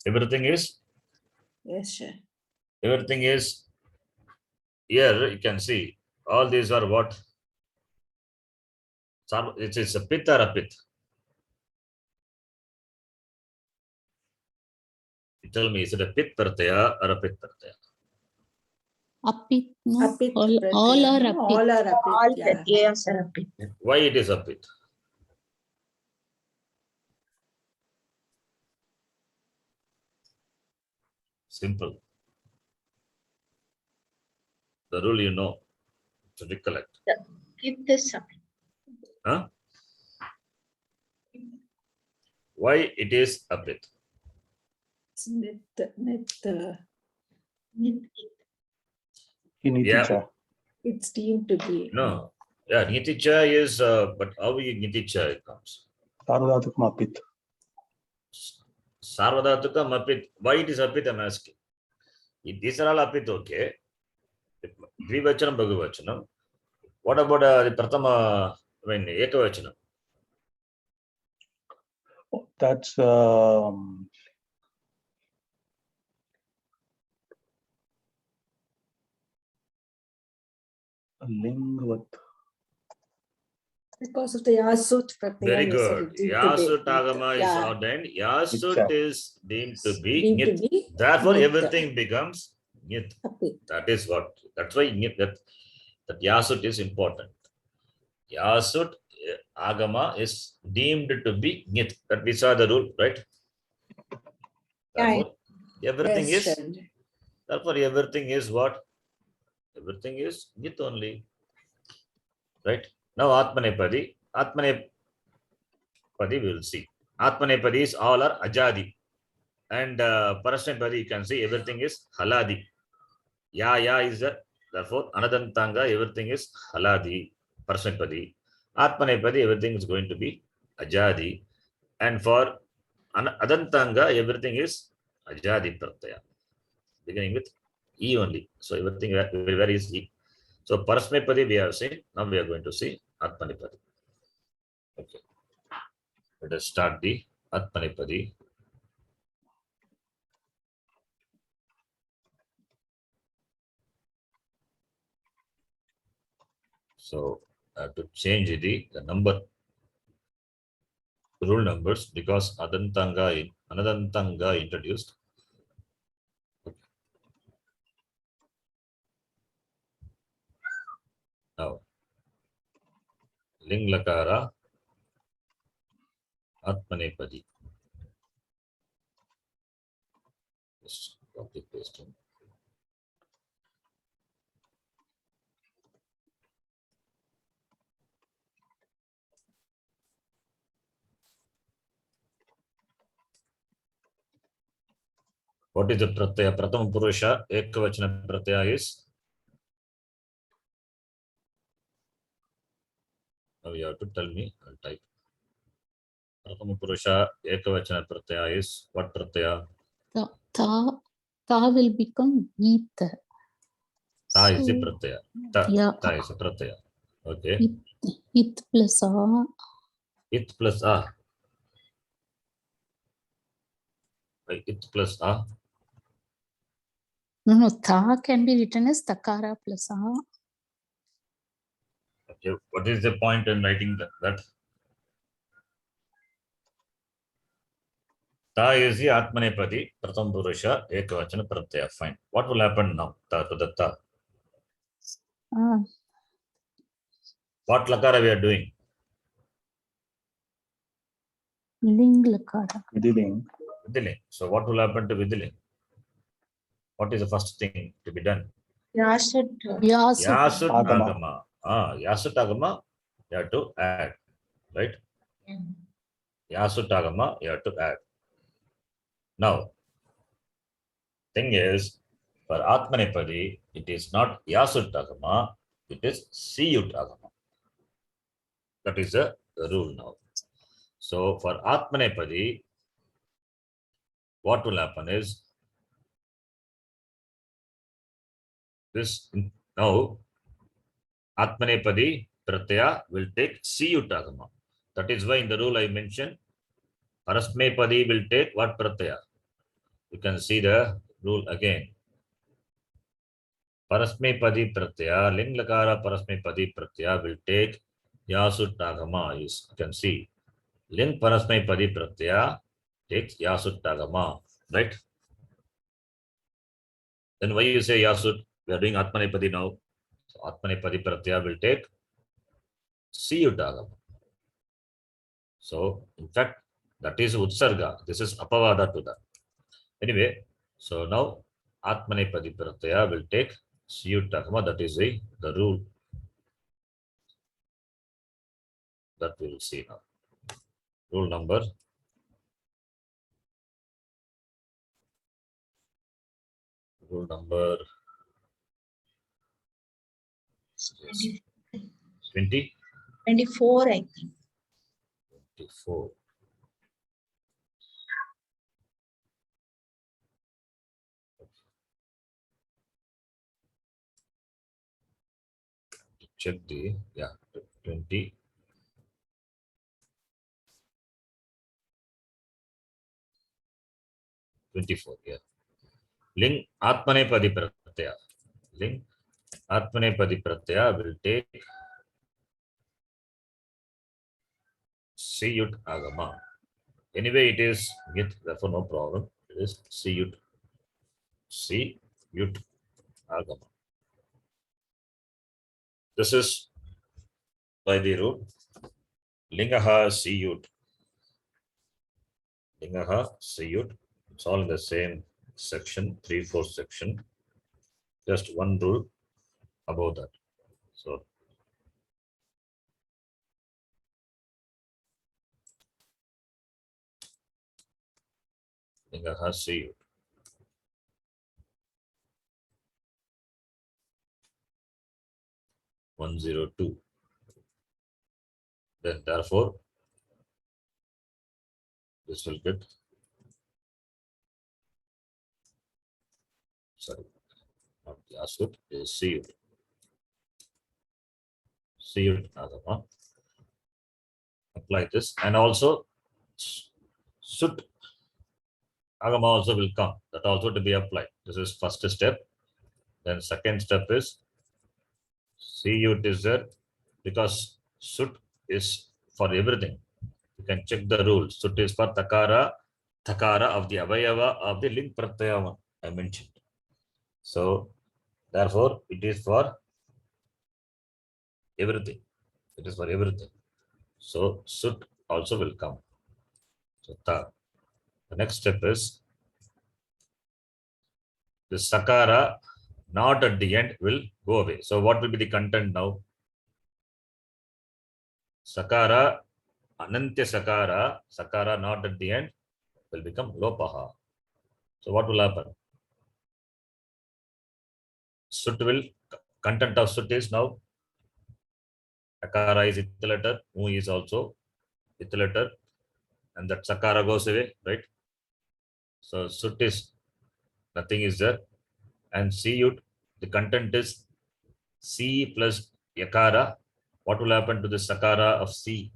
Everything is Yes, sir. Everything is here. You can see all these are what? It is a pit or a pit. You tell me, is it a pit pratyaya or a pit pratyaya? Apit. No. Apit, All are no? All apit. are apit. All Yeah. pratyayas are apit. Why it is a pit? Simple. The rule you know to recollect. Keep this apit. Huh? Why it is a pit? It's nit. Kiniticha. It's deemed to be. No. Yeah, niticha is, but how you niticha it comes? Sarvadhatukam apit. Sarvadhatukam apit. Why it is apit, I'm asking. These are all apit, okay. Dvivachanam, Bhagavachanam. What about the Pratama, Ekavachanam? That's Lingvat. Because of the Yasut pratyaya. Very you said good. it deemed to be Yasut nit. agama is Yeah. ordained. Yasut Nicha. is deemed to be Deemed to nit. be Therefore, nit. everything becomes nit. Apit. That is what. That's why nit, that Yasut is important. Yasut agama is deemed to be nit. That we saw the rule, right? Therefore, everything Yes, is. sir. Therefore, everything is what? Everything is nit only. Right? Now, Atmanepadi. Atmanepadi we will see. Atmanepadi is all are ajadi. And Parasmepadi, you can see everything is haladi. Ya is therefore Anadantanga, everything is haladi. Parasmepadi. Atmanepadi, everything is going to be ajadi. And for Adantanga, everything is ajadi pratyaya. Beginning with E only. So everything very is E. So Parasmepadi we have seen. Now we are going to see Atmanepadi. Okay. Let us start the Atmanepadi. So I have to change the number, rule numbers, because Anadantanga introduced. Okay. Now, Ling Lakara, Atmanepadi. Just copy paste. What is the pratyaya? Prathama Purusha, Ekavachana pratyaya is. Now you have to tell me, I'll type. Prathama Purusha, Ekavachana pratyaya is what pratyaya? Ta will become Geeta. Ta is the So, pratyaya. yeah. Ta is a pratyaya. Okay. It plus A. It plus A. It plus A. No, Ta can be written as Takara plus A. Okay. What is the point in writing that? Ta is the Atmanepadi, Pratham Purusha, Ekavachana pratyaya. Fine. What will happen now? Ta to the Ta. What lakara we are doing? Ling Lakara. Vidiling. Vidiling. So what will happen to Vidiling? What is the first thing to be done? Yasut. Yasut. Yasut Agama. Agama. Yasut Agama You have to add, right? Yeah. Yasut Agama, you have to add. Now, thing is, for Atmanepadi, it is not Yasut Agama, it is Siyut Agama. That is the rule now. So for Atmanepadi, what will happen is this now Atmanepadi Pratyaya will take Siyut Agama. That is why in the rule I mentioned Parasmepadi will take what Pratyaya. You can see the rule again. Parasmepadi Pratyaya, Ling Lakara Parasmepadi Pratyaya will take Yasut Agama. You can see Ling Parasmepadi Pratyaya takes Yasut Agama, right? Then why you say Yasut? We are doing Atmanepadi now. So Atmanepadi Pratyaya will take Siyut Agama. So in fact, that is Utsarga. This is Apavada to that. Anyway, so now Atmanepadi Pratyaya will take Siyut Agama. That is the rule that we will see now. Rule number 20, 24, I think. 24. Check the 20. 24, yeah. Ling Atmanepadi Pratyaya. Ling Atmanepadi Pratyaya will take Siyut Agama. Anyway, it is Git, therefore no problem. It is Siyut Agama. This is by the rule Lingaha Siyut. Lingaha Siyut. It's all in the same section, 3-4 section. Just one rule about that. So Lingaha Siyut. (102). Then therefore this will get not Yasut, is Siyut. Siyut Agama. Apply this, and also Sut Agama also will come. That also to be applied. This is first step. Then second step is Siyut is there because Sut is for everything. You can check the rules. Sut is for Takara of the Avayava of the Ling Pratyaya I mentioned. So therefore it is for everything. It is for everything. So Sut also will come. So the next step is the Sakara not at the end will go away. So what will be the content now? Sakara, Anantya Sakara not at the end will become Lopaha. So what will happen? Sut will, content of Sut is now Sakara is Ith letter, Mu is also Ith letter, and that Sakara goes away, right? So Sut is, nothing is there, and Siyut, the content is C plus Yakara. What will happen to the Sakara of C?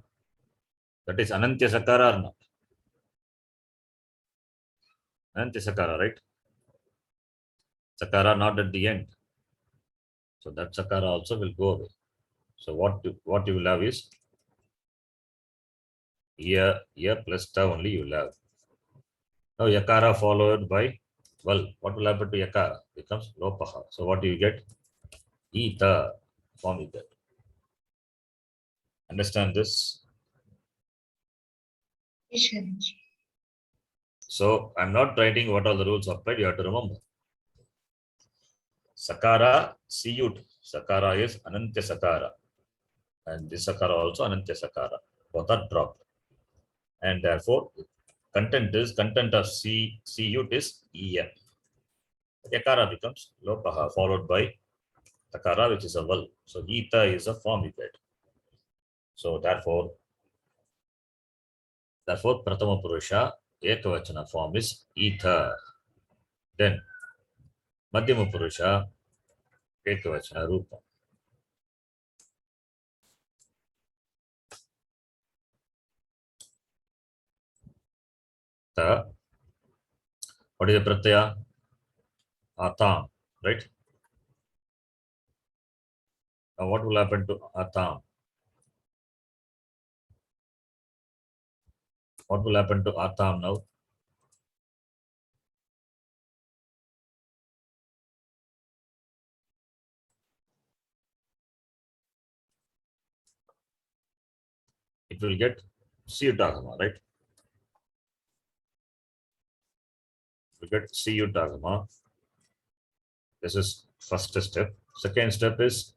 That is Anantya Sakara or not? Anantya Sakara, right? Sakara not at the end. So that Sakara also will go away. So what you will have is here plus ta only you will have. Now Yakara followed by, well, what will happen to Yakara? Becomes Lopaha. So what do you get? Ita form is that. Understand this? So I'm not writing what all the rules applied. You have to remember. Sakara Siyut. Sakara is Anantya Sakara. and this sakara also anantya sakara. Both are dropped. And therefore, content of C-ut is en. Yakara becomes lopaha, followed by takara, which is a val. So ita is a form we get. So therefore Pratama Purusha Ekavachana form is ether. Then Madhyama Purusha Ekavachana Rupa. Ta. What is the pratyaya? Atam, right? Now what will happen to Atam? What will happen to Atam now? It will get Siyutagama, right? We get Siyutagama. This is first step. Second step is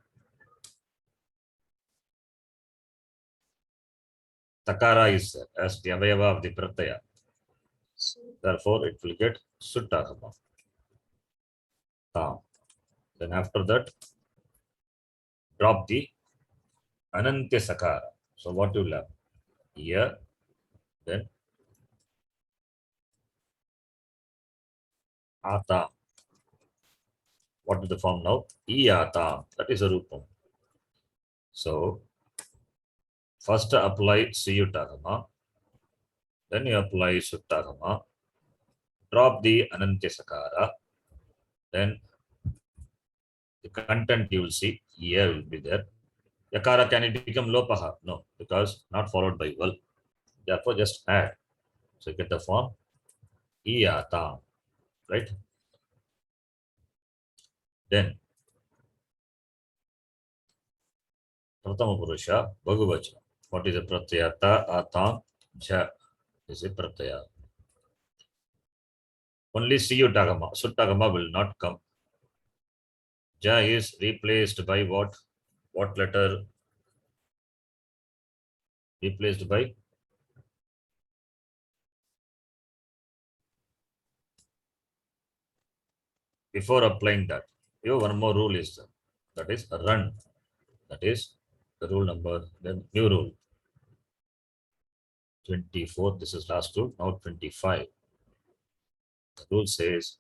Takara is as the avayava of the pratyaya. Therefore, it will get Suttagama. Tam. Then after that, drop the Anantya Sakara. So what you will have? Here, then Atam. What is the form now? Iyatam. That is a Rupam. So first apply Siyutagama. Then you apply Suttagama. Drop the Anantya Sakara. Then the content you will see here will be there. Yakara, can it become Lopaha? No, because not followed by val. Therefore, just add. So you get the form Iyatam, right? Then Pratama Purusha Bhagavachana. What is a pratyaya? Ta, atam, ja is a pratyaya. Only Siyutagama. Suttagama will not come. Ja is replaced by what? What letter? Replaced by before applying that. Here one more rule is there. That is run. That is the rule number. Then new rule 24. This is last rule. Now 25. The rule says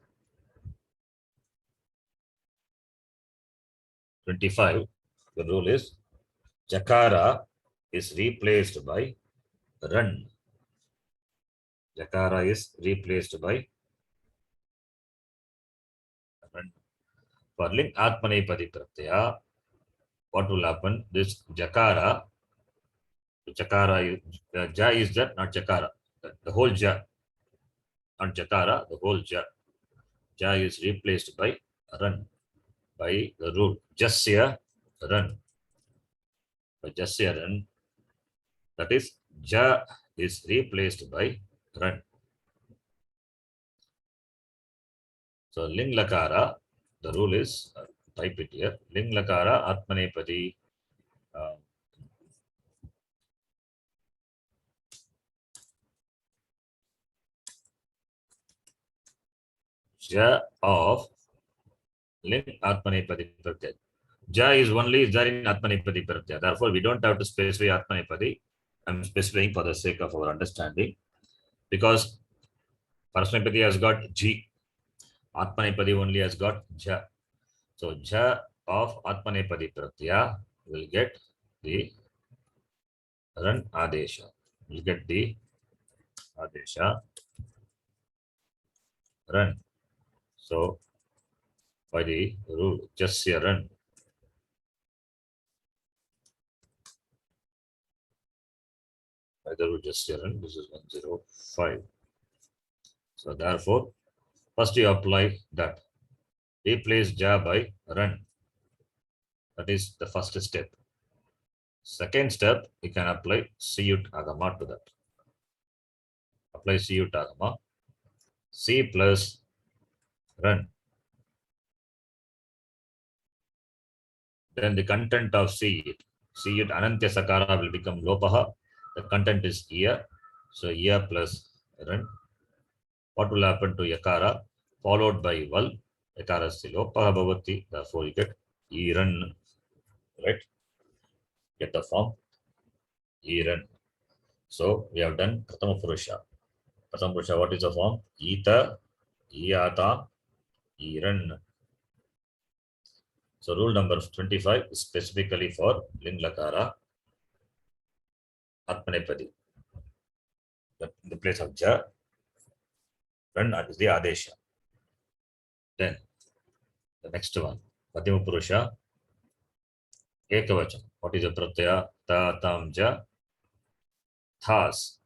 25. The rule is Jakara is replaced by run. Jakara is replaced by run. For ling Atmanepadi Pratyaya, what will happen? This Jakara, Ja is that, not Jakara. The whole Ja, not Jakara, the whole Ja. Ja is replaced by run, by the rule. Jasya run. By Jasya run, that is Ja is replaced by run. So ling lakara, the rule is, type it here, ling lakara Atmanepadi Ja of ling Atmanepadi Pratyaya. Ja is only there in Atmanepadi Pratyaya. Therefore, we don't have to specify Atmanepadi. I'm specifying for the sake of our understanding. Because Parasmanepadi has got G. Atmanepadi only has got Ja. So Ja of Atmanepadi Pratyaya will get the run Adesha. Will get the Adesha run. So by the rule, just say run. By the rule, just say run. This is 105. So therefore, first you apply that. Replace Ja by run. That is the first step. Second step, you can apply Siyut Agama to that. Apply Siyut Agama. C plus run. Then the content of C see it, Anantya Sakara will become Lopaha. The content is Iya. So Iya plus Ran. What will happen to Yakara? Followed by Val. Yakara is Lopaha Bhavati. Therefore, you get Iran. Right? Get the form. Iran. So we have done Pratama Purusha. Pratama Purusha, what is the form? Ita, Iyata, Iran. So rule number 25 is specifically for Ling Lakara, Atmanepadi. In the place of Ja, Ran is the Adesha. Then the next one, Madhyama Purusha, Ekavachana. What is the pratyaya? Ta, tam, ja, thas.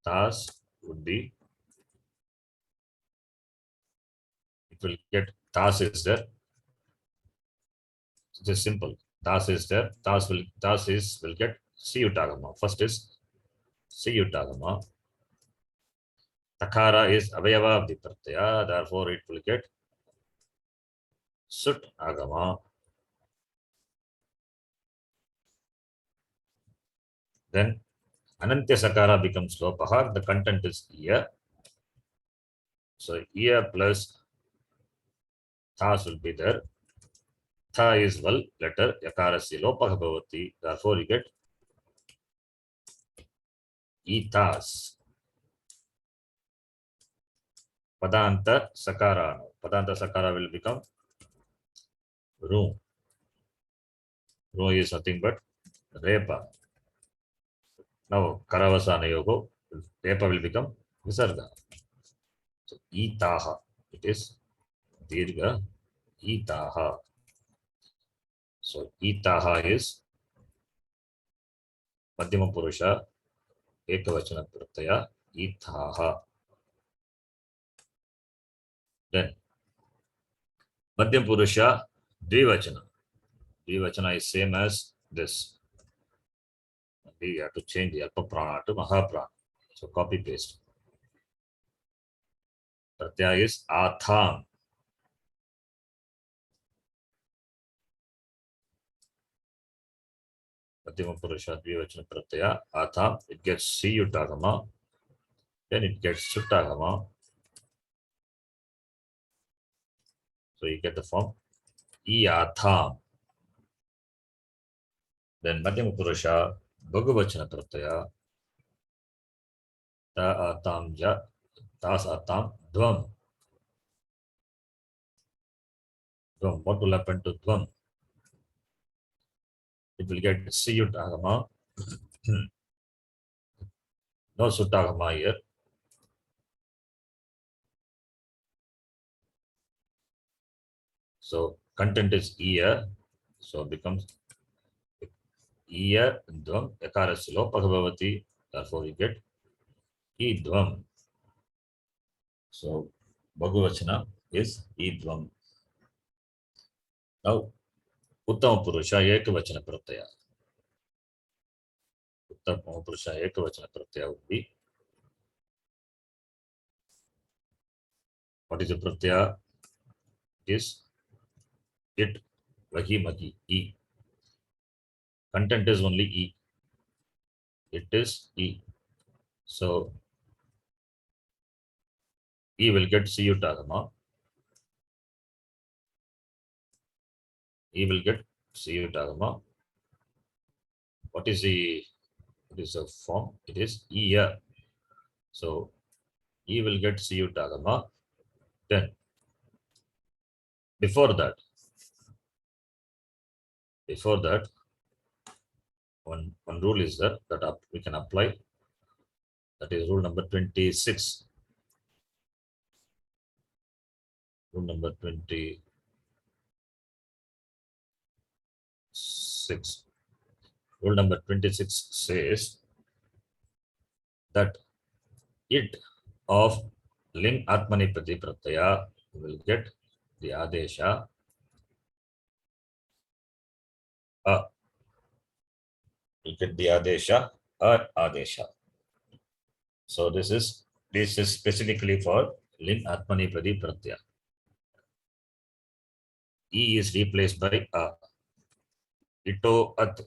Thas would be, it will get, thas is there. It is simple. Tas is there. Tas will get Siyutagama. First is Siyutagama. Takara is Avayava of the pratyaya. Therefore, it will get Sut Agama. Then Anantya Sakara becomes Lopaha. The content is Iya. So Iya plus Thas will be there. Tha is Val letter. Yakarasya Lopaha Bhavati. Therefore, you get Itas. Padanta Sakara. Padanta Sakara will become Ru. Ru is nothing but Repa. Now Karavasana Yogo, Repa will become Visarga. So Itaha. It is Dirga Itaha. So Itaha is Madhyama Purusha Ekavachana Pratyaya Itaha. Then Madhyama Purusha Dvivachana. Dvivachana is same as this. We have to change the Alpa Prana to Mahaprana. So copy paste. Pratyaya is Atham. Madhyama Purusha Dvivachana Pratyaya Atham. It gets Siyutagama. Then it gets Suttagama. So you get the form Iyatham. Then Madhyama Purusha Bhagavachana Pratyaya Ta Atam Ja Tas Atam Dvam. Dvam. What will happen to Dvam? It will get Siyutagama. No Suttagama here. So content is Iya. So becomes Iya Dvam. Yakarasya Lopah Bhavati. Therefore you get Idvam. So Bhagavachana is Idvam. Now Uttama Purusha Ekavachana Pratyaya. Uttama Purusha Ekavachana Pratyaya would be, what is the Pratyaya? It is it, Vahi, Maki, E. Content is only E. It is E. So E will get Siyutagama. E will get Siyutagama. What is the form? It is Iya. So E will get Siyutagama. Then before that, one rule is there that we can apply. That is rule number 26. Rule number 26. Rule number 26 says that it of Ling Atmanipati Pratyaya will get the Adesha A. You get the Adesha A Adesha. So this is specifically for Ling Atmanipadi Pratyaya. E is replaced by A. Ito at.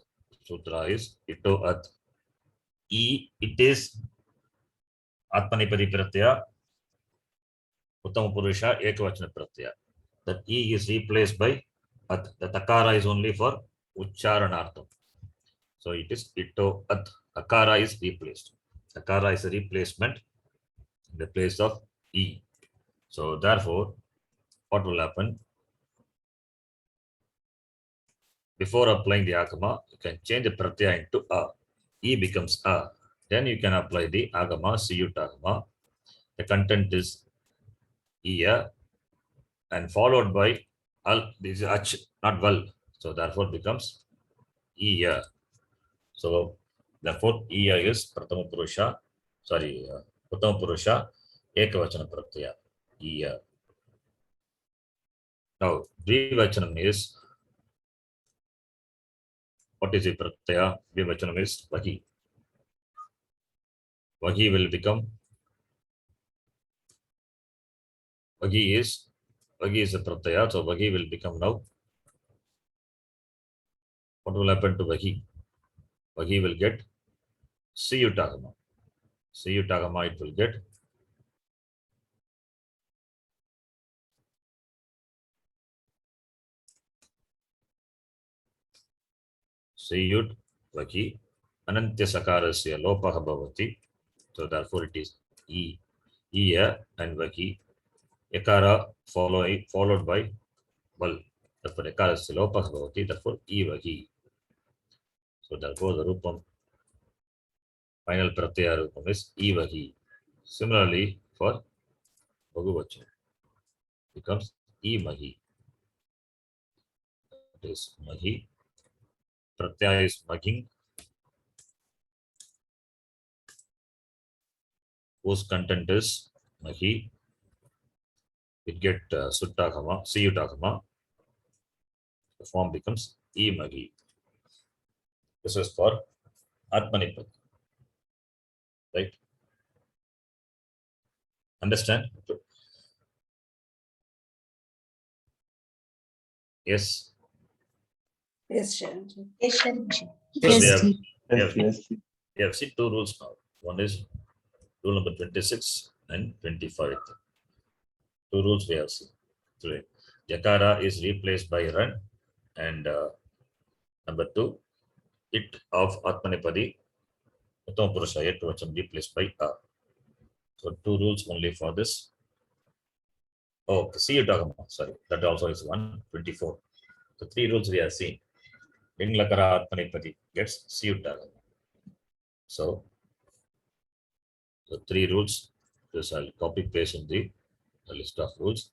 Sutra is ito at. E, it is Atmanipadi Pratyaya. Uttama Purusha Ekavachana Pratyaya. That E is replaced by at. The takara is only for Ucharanartham. So it is ito at. Akara is replaced. Akara is a replacement in the place of E. So therefore, what will happen? Before applying the agama, you can change the pratyaya into a. E becomes a. Then you can apply the agama, siyut agama. The content is iya and followed by al. This is ach, not val. So therefore becomes iya. So therefore iya is prathama purusha. Sorry, uttama purusha ekavachana pratyaya. Iya. Now dvivachanam is, what is the pratyaya? Dvivachanam is vahi. Vahi will become, Vahi is a pratyaya, so Vahi will become now. What will happen to Vahi? Vahi will get Siyutagama. Siyutagama it will get Siyut Vahi Anantya Sakarasya Lopaha Bhavati. So therefore it is E. Iya and Vahi. Yakara followed by Val. Therefore Yakarasya Lopaha Bhavati. Therefore E Vahi. So therefore the Rupam, final pratyaya Rupam is E Vahi. Similarly for Bhagavachana becomes E Mahi. It is Mahi. Pratyaya is Maging, whose content is Mahi. It get Suttagama, Siyutagama. The form becomes E Mahi. This is for Atmanipad. Right? Understand? Yes. Yes, Sharanji. Yes, Sharanji. So Yes, we have, Ji. we have seen two rules now. One is rule number 26 and 25. Two rules we have seen. Three. Jakara is replaced by run, and number two, it of Atmanipadi, Uttama Purusha yet replaced by a. So two rules only for this. Oh, see you talking about. Sorry, that also is 124. So three rules we have seen. Ling Lakara Atmanipadi gets see you talking. So the three rules. This I'll copy paste in the list of rules.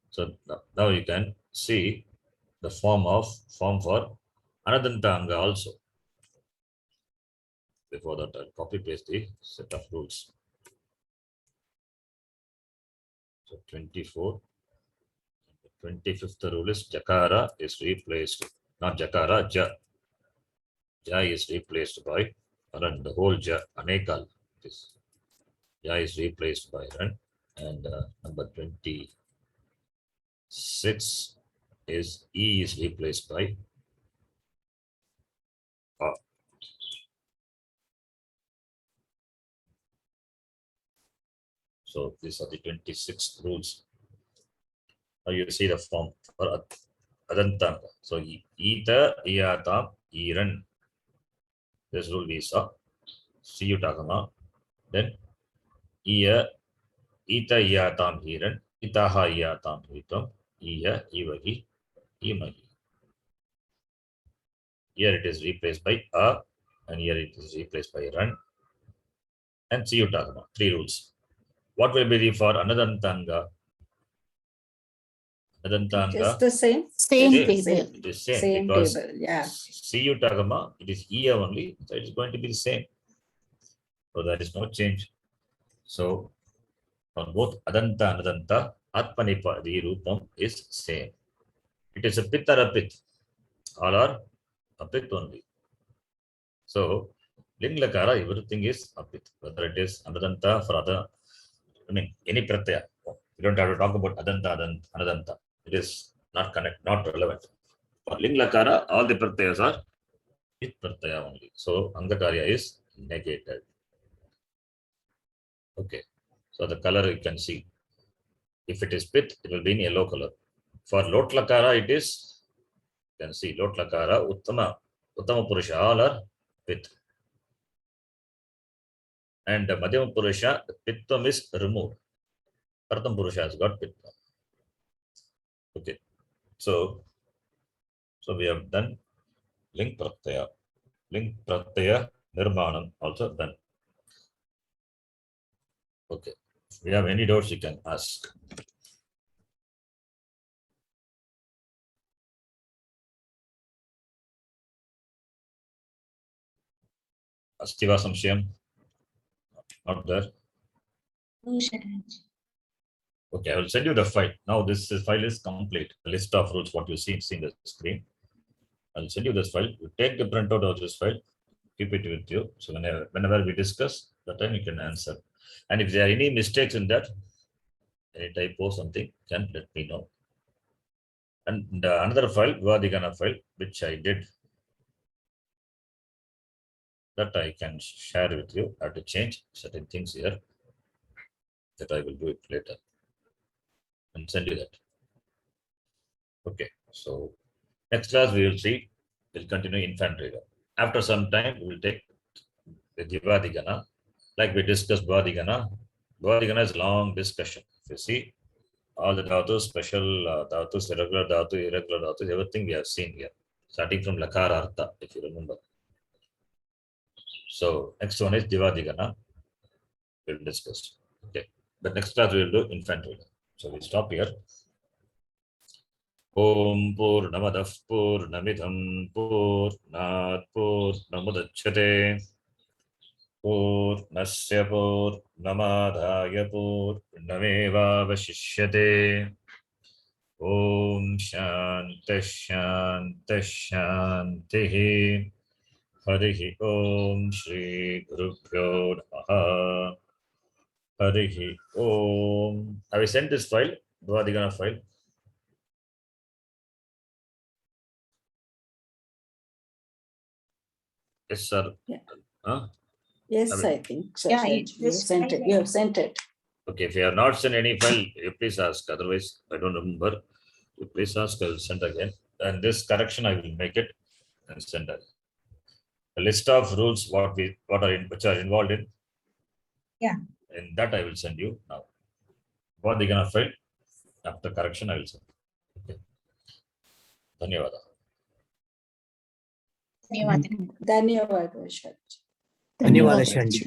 So now you can see the form for Anadanta Anga also. Before that, I'll copy paste the set of rules. So 24. 25th rule is Jakara is replaced, not Jakara, Ja. Ja is replaced by Run. The whole Ja, Anekal. Ja is replaced by Run. And number 26 is E is replaced by A. So these are the 26 rules. Now you see the form for Adantanga. So Ita, Iyatam, Iran. This rule we saw. Siyutagama. Then Iya, Ita, Iyatam, Iran. Itaha, Iyatam, Hitam. Iya, Ivahi, Imahi. Here it is replaced by A, and here it is replaced by Run. And Siyutagama. Three rules. What will be the for Anadantanga? Anadantanga. Just the same? Same Same. table. It is same, Same because table, yeah. Siyutagama, it is Iya only, so it is going to be the same. So there is no change. So on both Adanta and Adanta, Atmanipa, the Rupam is same. It is a pit or a pit. All are a pit only. So Ling Lakara, everything is a pit. Whether it is Adanta for other, I mean any pratyaya. We don't have to talk about Adanta, Anadanta. It is not relevant. For Ling Lakara, all the pratyayas are It pratyaya only. So Angakarya is negated. Okay. So the color you can see. If it is pit, it will be in yellow color. For lot lakara, it is, you can see lot lakara, uttama purusha, all are pit. And the madhyama purusha, the pittam is removed. Pratham purusha has got pitta. Okay. So we have done ling pratyaya. Ling pratyaya nirmanam also done. Okay. If you have any doubts, you can ask. Astiva samshayam? Not there. No, Sharanji. Okay, I will send you the file. Now this file is complete. The list of rules, what you see in the screen. I'll send you this file. You take the printout of this file, keep it with you. So whenever we discuss, that time you can answer. And if there are any mistakes in that, any typo something, can let me know. And another file, Vadigana file, which I did, that I can share with you. I have to change certain things here. That I will do it later and send you that. Okay, so next class we will see. We'll continue infantry. After some time, we will take the Divadigana. Like we discussed Bhadigana. Bhadigana is long discussion. If you see all the dhatus, special dhatus, irregular dhatu, irregular dhatus, everything we have seen here. Starting from Lakara Artha, if you remember. So next one is Divadigana. We'll discuss. Okay. But next class we will do infantry. So we'll stop here. Om Purnamadah Purnamidham Purnat Purnamudachyate Purnasya Purnamadhaya Purnamevavashishyate. Om Shanti Shanti Shanti. Harihi Om Shri Gurubhyo Namaha. Harihi Om. Have you sent this file? Dvadigana file? Yes, sir. Yeah. Huh? Yes, I think. So Yeah, Sharanji, you have this sent it. file- You have sent it. Okay, if you have not sent any file, you please ask. Otherwise, I don't remember. You please ask, I will send again. And this correction, I will make it and send it. A list of rules which are involved in. Yeah. And that I will send you now. What they gonna file? After correction, I will send. Okay. Dhanyavada. Dhanyawad. Dhanyawad, Sharanji. ಧನ್ಯವಾದ ಧನ್ಯವಾದ. ಶಾಂತಿ.